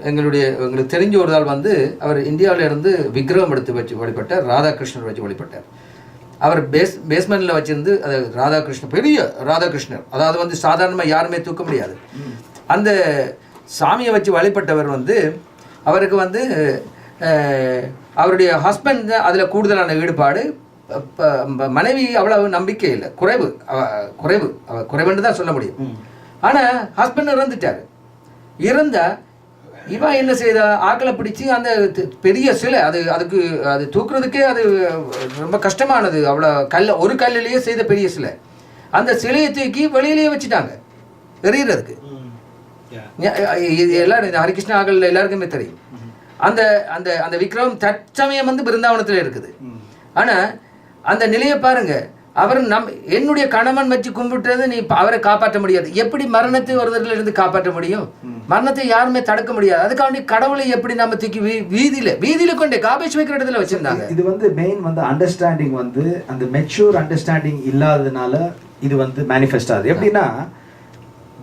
எங்களுக்கு தெரிஞ்ச ஒரு ஆள் வந்து அவர் இந்தியாவில் இருந்து விக்கிரகம் எடுத்து வச்சு வழிபட்டார், ராதாகிருஷ்ணர் வச்சு வழிபட்டார். அவர் பேஸ்மெண்ட்டில் வச்சிருந்து அது ராதாகிருஷ்ணர், பெரிய ராதாகிருஷ்ணர், அதாவது வந்து சாதாரணமாக யாருமே தூக்க முடியாது. அந்த சாமியை வச்சு வழிபட்டவர் வந்து அவருக்கு வந்து அவருடைய ஹஸ்பண்ட் அதில் கூடுதலான ஈடுபாடு, மனைவி அவ்வளவு நம்பிக்கை இல்லை, குறைவுன்னு தான் சொல்ல முடியும். ஆனால் ஹஸ்பண்ட் இறந்துட்டார். இறந்தா இவன் என்ன செய்தா, ஆக்களை பிடிச்சி அந்த பெரிய சிலை அது தூக்குறதுக்கே அது ரொம்ப கஷ்டமானது. அவ்வளோ ஒரு கல்லிலேயே செய்த பெரிய சிலை, அந்த சிலையை தூக்கி வெளியிலேயே வச்சுட்டாங்க எறிகிறதுக்கு. எல்லாரும் இந்த ஹரிகிருஷ்ண ஆக்கள் எல்லாருக்குமே தெரியும். அந்த அந்த அந்த விக்ரம் தற்சமயம் வந்து பிருந்தாவனத்தில் இருக்குது. ஆனால் அந்த நிலையை பாருங்க, அவர் என்னுடைய கணவன் வச்சு கும்பிட்டது நீ அவரை காப்பாற்ற முடியாது. எப்படி மரணத்தை ஒருவரில் இருந்து காப்பாற்ற முடியும்? மரணத்தை யாருமே தடுக்க முடியாது. அதுக்காண்டி கடவுளை எப்படி நம்ம தூக்கி வீதியில கொண்டு காபேஜ் வைக்கிற இடத்துல வச்சிருந்தாங்க. இது வந்து மெயின் வந்து அண்டர்ஸ்டாண்டிங் வந்து அந்த மெச்சூர் அண்டர்ஸ்டாண்டிங் இல்லாததுனால இது வந்து மேனிஃபெஸ்ட் ஆகுது. எப்படின்னா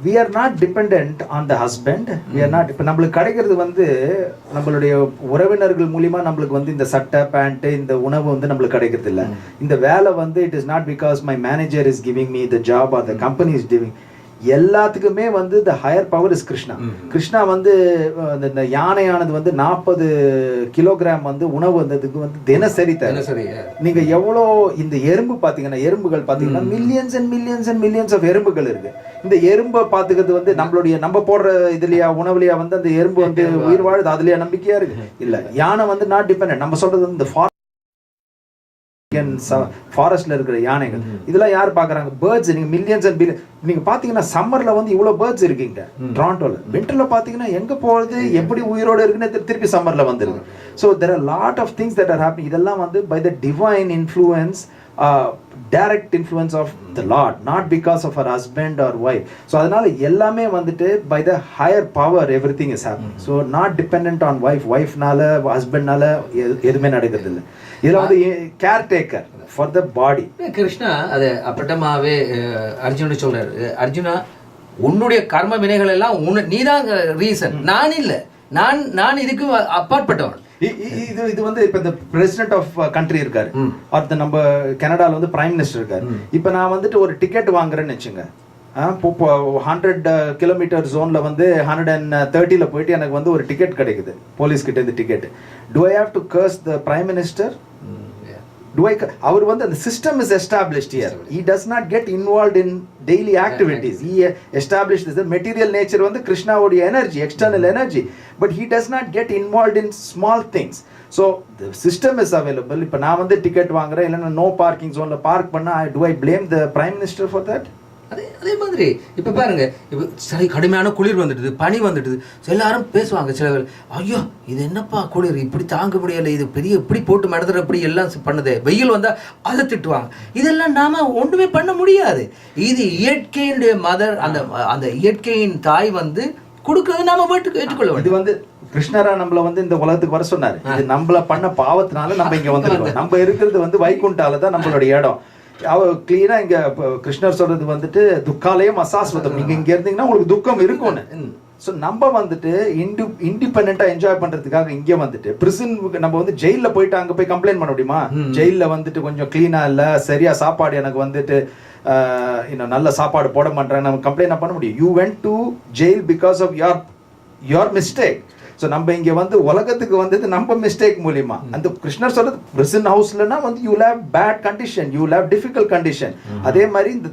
we are not dependent on the husband, we are not. இப்போ நம்மளுக்கு கிடைக்கிறது வந்து நம்மளுடைய உறவினர்கள் மூலியமா நம்மளுக்கு வந்து இந்த சட்டை பேண்ட் இந்த உணவு வந்து நம்மளுக்கு கிடைக்கிறது இல்லை. இந்த வேலை வந்து it is not because my manager is giving me the job or the company is giving. எல்லாத்துக்குமே வந்து the higher power is Krishna. Krishna வந்து இந்த யானையானது வந்து 40 கிலோகிராம் வந்து உணவு வந்ததுக்கு வந்து தினசரி தரும். நீங்க எவ்வளோ இந்த எறும்பு பாத்தீங்கன்னா எறும்புகள் பாத்தீங்கன்னா millions and millions and millions of எறும்புகள் இருக்கு. இந்த எறும்பை பாத்துக்கிறது வந்து நம்ம போடுற இதுலயா உணவுலையா வந்து அந்த எறும்பு வந்து உயிர் வாழுது அதுலயா நம்பிக்கையா இருக்கு? இல்ல. யானை வந்து நாட் டிபெண்டன்ட். நம்ம சொல்றது வந்து இந்த ஃபாரஸ்ட்ல இருக்கிற யானைகள் இதெல்லாம் யார் பாக்குறாங்க? பேர்ட்ஸ். நீங்க மில்லியன்ஸ் அண்ட் பில்லியன் நீங்க பாத்தீங்கன்னா சம்மர்ல வந்து இவ்வளவு பேர்ட்ஸ் இருக்குங்க டொரண்டோல. விண்டர்ல பாத்தீங்கன்னா எங்க போறது எப்படி உயிரோட இருக்குன்னு திருப்பி சம்மர்ல வந்துருது. So there are lot of things that are happening. இதெல்லாம் வந்து by the divine influence, direct influence of the Lord, not because of her husband or wife. So அதனால எல்லாமே வந்துட்டு by the higher power everything is happening. So not dependent on wifeனால ஹஸ்பண்ட்னால எதுவுமே நடக்கிறது இல்லை. இதுல வந்து கேர்டேக்கர் ஃபார் த பாடி. கிருஷ்ணா அதை அப்பட்டமாவே அர்ஜுன சொல்றாரு, அர்ஜுனா உன்னுடைய கர்ம வினைகள் எல்லாம் நீதான் ரீசன், நான் இல்ல. நான் இதுக்கு அப்பாற்பட்டவன். இது வந்து இப்ப இந்த பிரசிடென்ட் ஆஃப் கண்ட்ரி இருக்காரு, அடுத்த நம்ம கனடால வந்து பிரைம் மினிஸ்டர் இருக்காரு. இப்ப நான் வந்துட்டு ஒரு டிக்கெட் வாங்குறேன்னு வச்சுங்க, 100 கிலோமீட்டர் ஜோன்ல வந்து 130ல போயிட்டு எனக்கு வந்து ஒரு டிக்கெட் கிடைக்குது போலீஸ் கிட்ட இருந்து ticket. Do I have to curse the prime minister? அவர் வந்து அந்த system is established here. he does not get involved in daily activities. he established this material nature வந்து கிருஷ்ணாவுடைய energy, external energy, but he does not get involved in small things. so the system is available. இப்போ நான் வந்து ticket வாங்குறேன், இல்லைன்னா no parking ஜோன்ல park பண்ணா do I blame the prime minister for that? அதே மாதிரி இப்போ பாருங்க, இப்போ சரி கடுமையான குளிர் வந்துடுது, பனி வந்துடுது, எல்லாரும் பேசுவாங்க சிலவர், ஐயோ இது என்னப்பா குளிர் இப்படி தாங்க முடியலை, இது பெரிய இப்படி போட்டு மடதுற இப்படி எல்லாம் பண்ணுது, வெயில் வந்தால் அதை திட்டுவாங்க. இதெல்லாம் நாம ஒன்றுமே பண்ண முடியாது. இது இயற்கையினுடைய மதர், அந்த இயற்கையின் தாய் வந்து கொடுக்கறது நாம ஏற்றுக்கொள்ள வேண்டும். இது வந்து கிருஷ்ணரா நம்மள வந்து இந்த உலகத்துக்கு வர சொன்னாரு. இது நம்மள பண்ண பாவத்தினால நம்ம இங்க வந்திருக்கோம். நம்ம இருக்கிறது வந்து வைகுண்டால தான் நம்மளுடைய இடம். அவர் கிளீனா இங்க கிருஷ்ணர் சொல்றது வந்துட்டு துக்காலயம் அசாஸ்வதம். நீங்க இங்க இருந்தீங்கன்னா உங்களுக்கு துக்கம் இருக்கும்னு. ஸோ நம்ம வந்துட்டு இண்டிபெண்டா என்ஜாய் பண்றதுக்காக இங்கே வந்துட்டு பிரிசன் நம்ம வந்து ஜெயில போயிட்டு அங்க போய் கம்ப்ளைண்ட் பண்ண முடியுமா? ஜெயில வந்துட்டு கொஞ்சம் கிளீனா இல்ல, சரியா சாப்பாடு எனக்கு வந்துட்டு இன்னும் நல்ல சாப்பாடு போட மாட்டேன் நம்ம கம்ப்ளைண்ட் பண்ண முடியும்? You went to jail because of your mistake. So நம்ம இங்கே வந்து உலகத்துக்கு வந்தது நம்ம மிஸ்டேக் மூலியமா. அந்த கிருஷ்ணர் சொல்றது பிரிசன் ஹவுஸ்லன்னா வந்து you will have bad condition, you will have difficult condition. அதே மாதிரி இந்த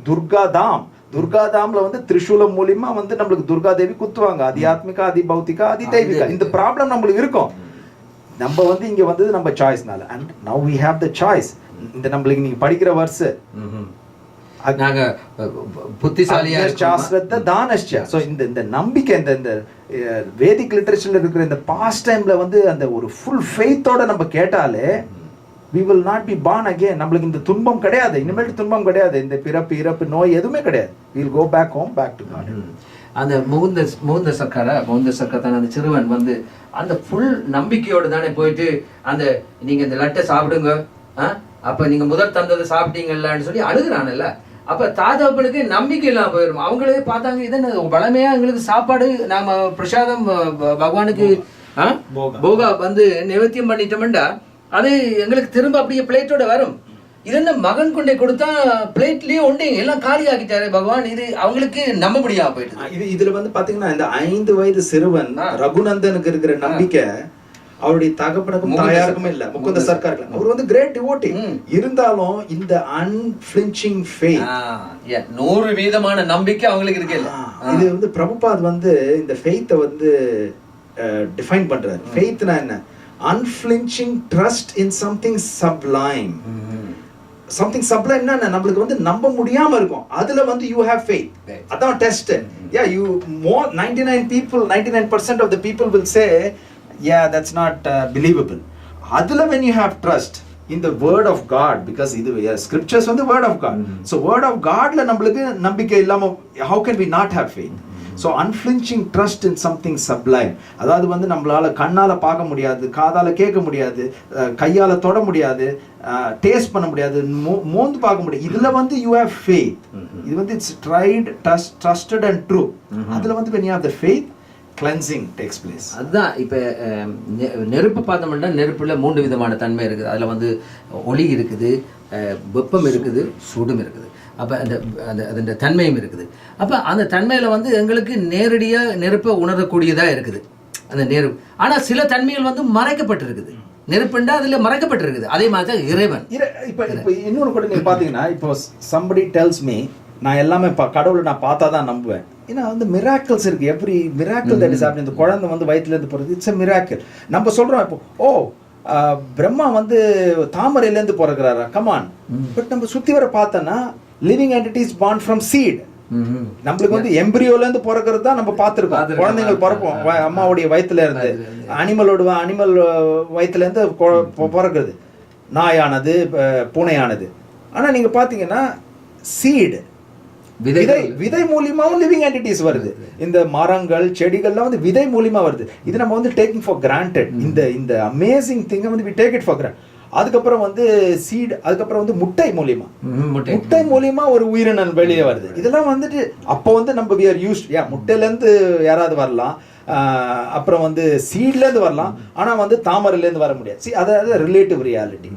துர்காதாம்ல வந்து திரிசூலம் மூலியமா வந்து நம்மளுக்கு துர்கா தேவி குத்துவாங்க. ஆத்தியாத்மிகா, அதி பௌத்திகா, அதி தெய்வீகா. இந்த ப்ராப்ளம் நம்மளுக்கு இருக்கும். நம்ம வந்து இங்க வந்தது நம்ம சாய்ஸ்னால. And now we have the choice. இந்த நம்மளுக்கு நீங்க படிக்கிற வருஷ நாங்க புத்திசாலியா சாஸ்திரத்தை தானஷ்ட. ஸோ இந்த நம்பிக்கை இந்த வேதிக் லிட்டரேச்சர்ல இருக்கிற இந்த பாஸ்ட் டைம்ல வந்து அந்த ஒரு ஃபுல் ஃபெய்த்தோட நம்ம கேட்டாலே we will not be born again. நம்மளுக்கு இந்த துன்பம் கிடையாது, இனிமேல் துன்பம் கிடையாது, இந்த பிறப்பு இறப்பு நோய் எதுவுமே கிடையாது. we will go back home, back to God. அந்த முகுந்த சர்க்கார் தானே அந்த சிறுவன் வந்து அந்த ஃபுல் நம்பிக்கையோடு தானே போயிட்டு அந்த நீங்க இந்த லட்டை சாப்பிடுங்க, அப்ப நீங்க முதல் தந்ததை சாப்பிட்டீங்கன்னு சொல்லி அழுகுறான்ல. அப்ப தாத்தாப்பனுக்கு நம்பிக்கை இல்லாம போயிடும். அவங்களே பார்த்தாங்க, இது பலமையா எங்களுக்கு சாப்பாடு நாம பிரசாதம் பகவானுக்கு போகா வந்து நிவர்த்தியம் பண்ணிட்டோம்டா அது எங்களுக்கு திரும்ப அப்படியே பிளேட்டோட வரும். இது என்ன மகன் கொண்டே கொடுத்தா பிளேட்லயே ஒன்றே எல்லாம் காலி ஆக்கிட்டாரு பகவான். இது அவங்களுக்கு நம்ப முடியாம போயிட்டு. இதுல வந்து பாத்தீங்கன்னா இந்த 5 வயது சிறுவன் ரகுநந்தனுக்கு இருக்கிற நம்பிக்கை அவருடைய தகப்பனுக்கும் தாயாருக்கும் இல்ல, முகுந்த சர்க்கார். அவர் வந்து கிரேட் டிவோட்டி. இருந்தாலும் இந்த அன்ஃபிளிஞ்சிங் ஃபெய்த், 100% நம்பிக்கை அவங்களுக்கு இருக்கு. இது வந்து பிரபுபாத் வந்து இந்த ஃபெய்த்தை வந்து டிஃபைன் பண்றாரு. ஃபெய்த்னா என்ன? Unflinching trust in something sublime. Something சப்ளைம்னா நம்மளுக்கு வந்து நம்ப முடியாம இருக்கும், அதுல வந்து யூ ஹேவ் ஃபெய்த். அதான் test. Yeah you more 99% of the people will say yeah that's not believable. adula when you have trust, இந்த வேர்ட் ஆஃப் காட், பிகாஸ் இது ஸ்கிரிப்சர்ஸ் வந்து word of God. So word of காட்ல நம்மளுக்கு நம்பிக்கை இல்லாம how can we not have faith? So unflinching trust in something sublime, அதாவது வந்து நம்மளால கண்ணால பார்க்க முடியாது, காதால கேட்க முடியாது, கையால தொட முடியாது, டேஸ்ட் பண்ண முடியாது, மோந்து பார்க்க முடியாது, இதுல வந்து you have faith. இது வந்து it's tried, trusted and true. அதுல வந்து when you have the faith, cleansing takes place. அதுதான் இப்போ நெருப்பு பார்த்தோம்னா நெருப்புல 3 விதமான தன்மை இருக்குது. அதில் வந்து ஒளி இருக்குது, வெப்பம் இருக்குது, சூடும் இருக்குது. அப்போ அந்த தன்மையும் இருக்குது. அப்போ அந்த தன்மையில் வந்து எங்களுக்கு நேரடியாக நெருப்பை உணரக்கூடியதாக இருக்குது அந்த நெருப்பு. ஆனால் சில தன்மைகள் வந்து மறைக்கப்பட்டிருக்குது. நெருப்புண்டா அதில் மறைக்கப்பட்டிருக்குது. அதே மாதிரி தான் இறைவன். இப்போ இன்னொரு கூட நீங்கள் பார்த்தீங்கன்னா, இப்போ somebody tells me, நான் எல்லாமே கடவுளை நான் பார்த்தா தான் நம்புவேன். ஏன்னா வந்து மிராக்கிள்ஸ் இருக்கு. Every miracle that is happening. இந்த குழந்தை வந்து வயிற்றுலேருந்து போகிறது, இட்ஸ் எ மிராக்கிள். நம்ம சொல்கிறோம் இப்போ பிரம்மா வந்து தாமரையிலேருந்து பிறகுறாரா, கமான். பட் நம்ம சுற்றி வர பார்த்தோன்னா living entities born from seed. நம்மளுக்கு வந்து எம்பிரியோலேருந்து பிறக்கிறது தான் நம்ம பார்த்துருக்கோம். குழந்தைகள் பிறப்போம் அம்மாவுடைய வயிற்றுல இருந்து, அனிமல் வயிற்றுலேருந்து பிறக்கிறது, நாயானது, பூனையானது. ஆனால் நீங்கள் பார்த்தீங்கன்னா சீடு, விதை மூலியமாவும் லிவிங் என்டிட்டிஸ் வருது. இந்த மரங்கள் செடிகள்லாம் வந்து விதை மூலியமா வருது. இது நம்ம வந்து டேக்கிங் ஃபார் கிராண்டட். இந்த அமேசிங் திங்கை வந்து we take it for granted. அதுக்கப்புறம் வந்து சீட், அதுக்கப்புறம் வந்து முட்டை மூலியமா ஒரு உயிரினம் வெளியே வருது. இதெல்லாம் வந்துட்டு அப்போ வந்து நம்ம we are used, முட்டையிலேருந்து யாராவது வரலாம், அப்புறம் வந்து சீட்லேருந்து வரலாம், ஆனால் வந்து தாமரையிலேருந்து வர முடியாது. அதாவது ரிலேட்டிவ் ரியாலிட்டி.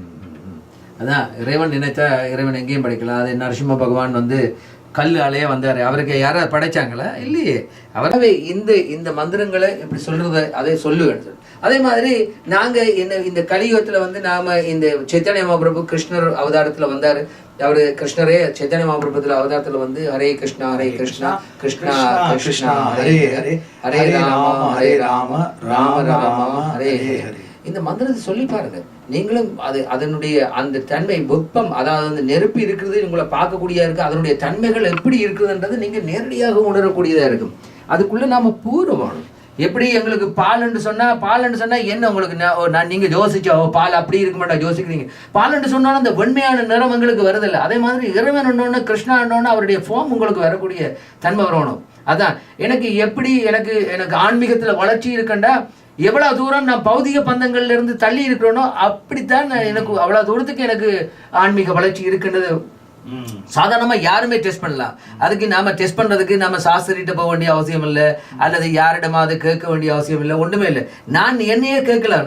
அதான் இறைவன் நினைத்தா இறைவன் எங்கேயும் படைக்கலாம். அது நரசிம்ம பகவான் வந்து கல் அலையே வந்தார். அவருக்கு யாராவது படைச்சாங்களா? இல்லையே. அவரவே இந்த மந்திரங்களை எப்படி சொல்றது அதை சொல்லுவேன். அதே மாதிரி நாங்க இந்த கலியுகத்துல வந்து நாம இந்த சைத்தன்ய மகாபிரபு கிருஷ்ணர் அவதாரத்துல வந்தாரு. அவரு கிருஷ்ணரே சைத்தன்ய மகாபிரபுத்துல அவதாரத்துல வந்து ஹரே கிருஷ்ணா கிருஷ்ணா கிருஷ்ணா ஹரே ஹரே, ஹரே ராம ஹரே ராம ராம ராம ஹரே ஹரே. இந்த மந்திரத்தை சொல்லி பாருங்க. நீங்களும் அதனுடைய அந்த தன்மை, வெப்பம், அதாவது அந்த நெருப்பு இருக்கிறது உங்களை பார்க்கக்கூடியதா இருக்கு. அதனுடைய தன்மைகள் எப்படி இருக்குதுன்றது நீங்க நேரடியாக உணரக்கூடியதா இருக்கும். அதுக்குள்ள நாம பூர்வமானோம். எப்படி எங்களுக்கு பால்ன்னு சொன்னா என்ன உங்களுக்கு நீங்க யோசிச்சோ பால் அப்படி இருக்க மாட்டா யோசிக்கிறீங்க. பால்ன்னு சொன்னாலும் அந்த வெண்மையான நிறம் எங்களுக்கு வருதில்லை. அதே மாதிரி இறைவன் என்னோன்னு கிருஷ்ணா என்னோன்னு அவருடைய ஃபார்ம் உங்களுக்கு வரக்கூடிய தன்மை வரணும். அதான் எனக்கு எப்படி எனக்கு ஆன்மீகத்துல வளர்ச்சி இருக்குண்டா, எவ்வளவு தூரம் நான் பௌதிக பந்தங்கள்ல இருந்து தள்ளி இருக்கிறேனோ அப்படித்தான் எனக்கு அவ்வளவு தூரத்துக்கு எனக்கு ஆன்மீக வளர்ச்சி இருக்குன்றது சாதாரணமா யாருமே டெஸ்ட் பண்ணலாம். அதுக்கு நாம டெஸ்ட் பண்றதுக்கு நாம சாஸ்திரிட்ட போக வேண்டிய அவசியம் இல்லை, அல்லது யாரிடமாவது கேட்க வேண்டிய அவசியம் இல்லை, ஒண்ணுமே இல்லை. நான் என்னையே கேட்கல.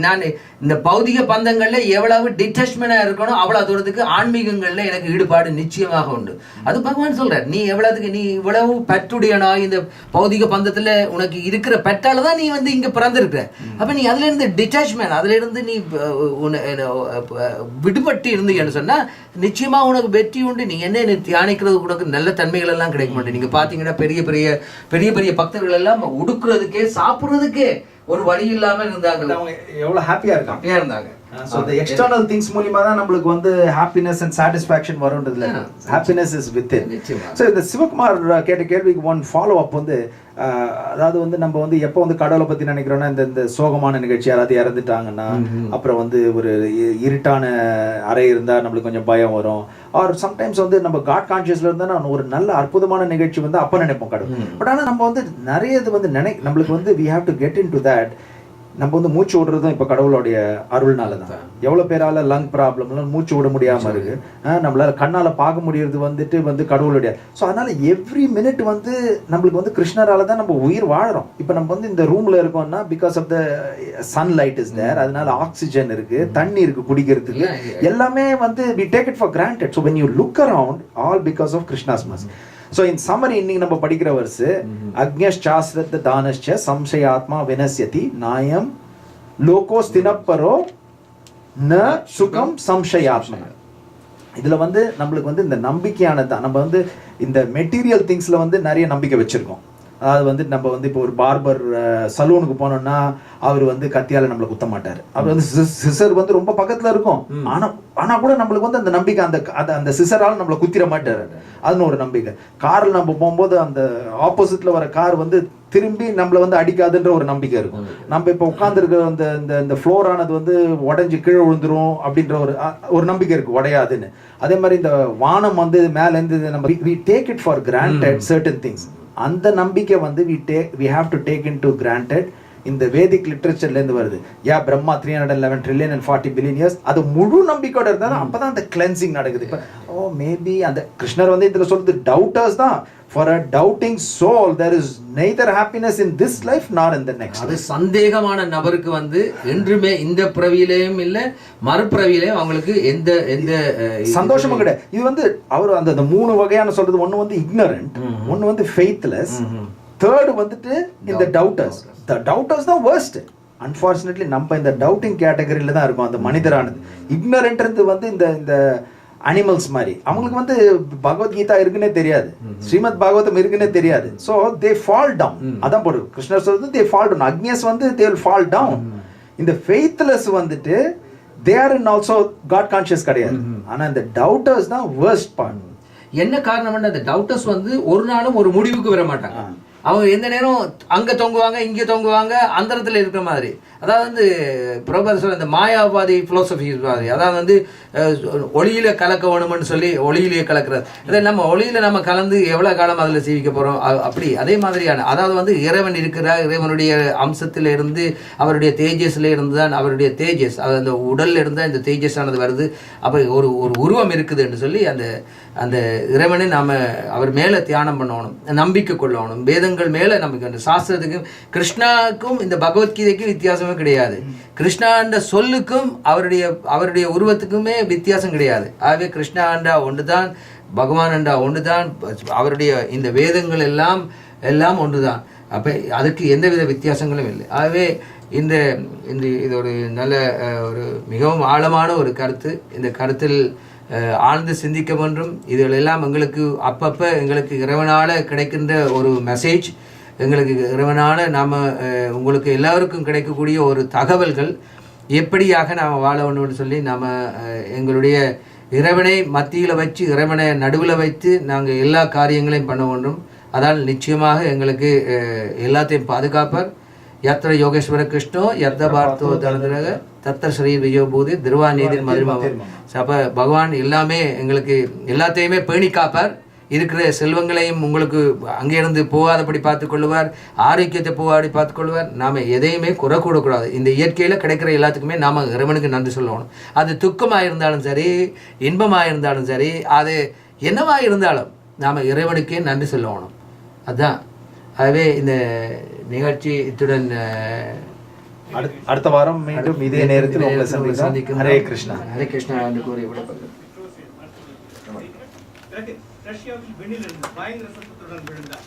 நான் இந்த பௌதிக பந்தங்கள்ல எவ்வளவு டிட்டாச்மெண்டா இருக்கணும் அவ்வளவு தூரத்துக்கு ஆன்மீகங்கள்ல எனக்கு ஈடுபாடு நிச்சயமாக உண்டு. அது பகவான் சொல்ற, நீ இவ்வளவு பற்றுடையனா இந்த பௌதிக பந்தத்துல உனக்கு இருக்கிற பெற்றாலதான் நீ வந்து இங்க பிறந்திருக்கிற. அப்ப நீ அதுல இருந்து டிட்டாச்மெண்ட், அதுல இருந்து நீ விடுபட்டு இருந்தீங்கன்னு சொன்னா நிச்சயமா உனக்கு வெற்றி உண்டு. நீ என்ன தியானிக்கிறது உனக்கு நல்ல தன்மைகள் எல்லாம் கிடைக்க மாட்டேன். நீங்க பாத்தீங்கன்னா பெரிய பெரிய பக்தர்கள் எல்லாம் உடுக்குறதுக்கே சாப்பிடுறதுக்கே ஒரு வழி இல்லாம இருந்தாங்க. அவங்க எவ்வளவு ஹாப்பியா இருந்தாங்க. So the external things மூலமா தான் நம்மளுக்கு வந்து happiness and satisfaction வரும்ன்றதுல happiness is within. So இந்த சிவகுமார் கேட்ட கேள்விக்கு ஒன் ஃபாலோ அப் வந்து, அதாவது வந்து நம்ம வந்து எப்போ வந்து கடவுளை பத்தி நினைக்கிறோம்னா இந்த சோகமான நிகழ்ச்சி, யாராவது இறந்துட்டாங்கன்னா, அப்புறம் வந்து ஒரு இருட்டான அறை இருந்தா நம்மளுக்கு கொஞ்சம் பயம் வரும். ஆர் சம்டைம்ஸ் வந்து நம்ம காட் கான்சியஸ்ல இருந்தா ஒரு நல்ல அற்புதமான நிகழ்ச்சி வந்து அப்ப நினைப்போம் கடவுள். பட் ஆனா நம்ம வந்து நிறைய இது வந்து நம்மளுக்கு வந்து we have to get into that. நம்ம வந்து மூச்சு விடுறதும் இப்போ கடவுளுடைய அருள்னால தான். எவ்வளோ பேரால லங் ப்ராப்ளம்லாம் மூச்சு விட முடியாமல் இருக்கு. நம்மளால கண்ணால் பார்க்க முடியறது வந்து கடவுளுடைய. ஸோ அதனால எவ்ரி மினிட் வந்து நம்மளுக்கு வந்து கிருஷ்ணரால தான் நம்ம உயிர் வாழறோம். இப்போ நம்ம வந்து இந்த ரூம்ல இருக்கோம்னா because of the sunlight is there. அதனால ஆக்சிஜன் இருக்கு, தண்ணி இருக்கு குடிக்கிறதுக்கு, எல்லாமே வந்து we take it for granted. So when you look around, all because of Krishna's mercy. So in summary, இன்னைக்கு நம்ம படிக்கிற வருஷ அக்ஞாஸ்திரத்த தானஸ்ச சம்சயாத்மா வினஸ்யதி நாயம் லோகோஸ் தினப்பரோ ந சுகம் சம்சயாத்மா. இதுல வந்து நம்மளுக்கு வந்து இந்த நம்பிக்கையானது தான். நம்ம வந்து இந்த மெட்டீரியல் திங்ஸ்ல வந்து நிறைய நம்பிக்கை வச்சிருக்கோம். அதாவது வந்து நம்ம வந்து இப்போ ஒரு பார்பர் சலூனுக்கு போனோம்னா அவர் வந்து கத்தியால நம்மளை குத்த மாட்டார். அவர் வந்து சிசர் வந்து ரொம்ப பக்கத்துல இருக்கும். ஆனா கூட நம்மளுக்கு வந்து அந்த நம்பிக்கை, அந்த சிசரால் நம்மளை குத்திர மாட்டாரு, அதுன்னு ஒரு நம்பிக்கை. கார்ல நம்ம போகும்போது அந்த ஆப்போசிட்ல வர கார் வந்து திரும்பி நம்மளை வந்து அடிக்காதுன்ற ஒரு நம்பிக்கை இருக்கும். நம்ம இப்போ உட்காந்துருக்க அந்த ஃப்ளோர் ஆனது வந்து உடஞ்சி கீழே விழுந்துரும் அப்படின்ற ஒரு நம்பிக்கை இருக்கு, உடையாதுன்னு. அதே மாதிரி இந்த வானம் வந்து மேல இருந்து நம்ம we take it for granted certain things. அந்த நம்பிக்கை வந்து we have to take into granted. இந்த வேதிக் லிட்ரேச்சர்ல இருந்து வருது. Brahma 311 trillion and 40 billion years. அது முழு நம்பிக்கையோட இருந்தா அப்பதான் அந்த கிளென்சிங் நடக்குது. இப்போ மேபி அந்த கிருஷ்ணர் வந்து இதுல சொல்றது டவுட்டர்ஸ் தான். For a doubting soul there is neither happiness in this life nor in the next. அது சந்தேகமான நபருக்கு வந்து என்றுமே இந்த பிறவியிலேயும் இல்ல மறுபிறவியிலேயும் அவங்களுக்கு எந்த சந்தோஷமும் கிடையாது. இது வந்து அவர் அந்த மூணு வகையான சொல்றது, ஒன்னு வந்து ignorant, ஒன்னு வந்து faithless, தேர்ட் வந்துட்டு இந்த டவுட்டர்ஸ். த டவுட்டர்ஸ் தான் worst. அன்பார்ச்சுனேட்லி நம்ம இந்த டவுட்டிங் கேட்டகரியில தான் இருக்கும் அந்த மனிதரானது. இக்னரன்ட்ன்றது வந்து இந்த அனிமல்ஸ் மாதிரி, அவங்களுக்கு வந்து பகவத்கீதா இருக்குன்னே தெரியாது, ஸ்ரீமத் பாகவதம் இருக்குன்னே தெரியாது. So they fall down. அதான் போடு கிருஷ்ணர் சொல்றது, தே ஃபால் டவுன். அக்னியஸ் வந்து தே வில் ஃபால் டவுன். இந்த ஃபெய்த்லெஸ் வந்துட்டு they are in also god conscious கிடையாது. ஆனா இந்த டவுட்டர்ஸ் தான் worst part. என்ன காரணம்? அந்த டவுட்டர்ஸ் வந்து ஒரு நாளும் ஒரு முடிவுக்கு வர மாட்டாங்க. அவங்க எந்த நேரம் அங்கே தொங்குவாங்க, இங்கே தொங்குவாங்க, அந்தரத்தில் இருக்கிற மாதிரி. அதாவது வந்து பிரபர் சொல்ல இந்த மாயாவாதி ஃபிலோசபி மாதிரி, அதாவது வந்து ஒளியில கலக்க வேணும்னு சொல்லி ஒளியிலேயே கலக்கிறது. அதை நம்ம ஒளியில நம்ம கலந்து எவ்வளோ காலம் அதில் சீவிக்க போகிறோம், அப்படி அதே மாதிரியான. அதாவது வந்து இறைவன் இருக்கிறார், இறைவனுடைய அம்சத்தில் இருந்து அவருடைய தேஜஸ்ல இருந்து தான் அவருடைய தேஜஸ், அது அந்த உடல்ல இருந்தால் இந்த தேஜஸ் ஆனது வருது. அப்போ ஒரு உருவம் இருக்குதுன்னு சொல்லி அந்த இறைவனை நாம் அவர் மேலே தியானம் பண்ணணும், நம்பிக்கை கொள்ளணும். வேதங்கள் மேலே நம்பிக்கை. சாஸ்திரத்துக்கும் கிருஷ்ணாவுக்கும் இந்த பகவத்கீதைக்கும் வித்தியாசமே கிடையாது. கிருஷ்ணாண்ட சொல்லுக்கும் அவருடைய உருவத்துக்குமே வித்தியாசம் கிடையாது. ஆகவே கிருஷ்ணாண்டா ஒன்று தான், பகவானண்டா ஒன்று தான், அவருடைய இந்த வேதங்கள் எல்லாம் ஒன்று தான். அப்போ அதுக்கு எந்தவித வித்தியாசங்களும் இல்லை. ஆகவே இது ஒரு நல்ல ஒரு மிகவும் ஆழமான ஒரு கருத்து. இந்த கருத்தில் ஆழ்ந்து சிந்திக்க வேண்டும். இதிலெல்லாம் எங்களுக்கு அப்பப்போ எங்களுக்கு இறைவனால் கிடைக்கின்ற ஒரு மெசேஜ், எங்களுக்கு இறைவனால் நாம் உங்களுக்கு எல்லாருக்கும் கிடைக்கக்கூடிய ஒரு தகவல்கள், எப்படியாக நாம் வாழ வேண்டும்னு சொல்லி நாம் எங்களுடைய இறைவனை மத்தியில் வச்சு, இறைவனை நடுவில் வைத்து நாங்கள் எல்லா காரியங்களையும் பண்ண வேண்டும். அதால் நிச்சயமாக எங்களுக்கு எல்லாத்தையும் பாதுகாப்பார். யத்ர யோகேஸ்வர கிருஷ்ணோ யத்த பார்த்தோ தனதுரக தத்த ஸ்ரீ விஜயபூதி திருவாநீதின் மதுரமாகும். அப்போ பகவான் எல்லாமே எங்களுக்கு எல்லாத்தையுமே பேணி காப்பார். இருக்கிற செல்வங்களையும் உங்களுக்கு அங்கேருந்து போகாதபடி பார்த்துக்கொள்ளுவார், ஆரோக்கியத்தை போகாதபடி பார்த்துக்கொள்வார். நாம் எதையுமே குறை கூடக்கூடாது. இந்த இயற்கையில் கிடைக்கிற எல்லாத்துக்குமே நாம் இறைவனுக்கு நன்றி சொல்லணும். அது துக்கமாக இருந்தாலும் சரி, இன்பமாக இருந்தாலும் சரி, அது என்னவாக இருந்தாலும் நாம் இறைவனுக்கே நன்றி சொல்லணும். அதுதான். ஆகவே இந்த நிகழ்ச்சி இத்துடன் அடுத்த வாரம் மீண்டும் இதே நேரத்தில் உங்களை சந்திக்கிறோம். ஹரே கிருஷ்ணா. ஹரே கிருஷ்ணா என்று கூறி விடப்பட்டது. ரஷ்யாவில் வெண்ணிலிருந்து பயங்கர சத்தத்துடன் விழுந்தார்.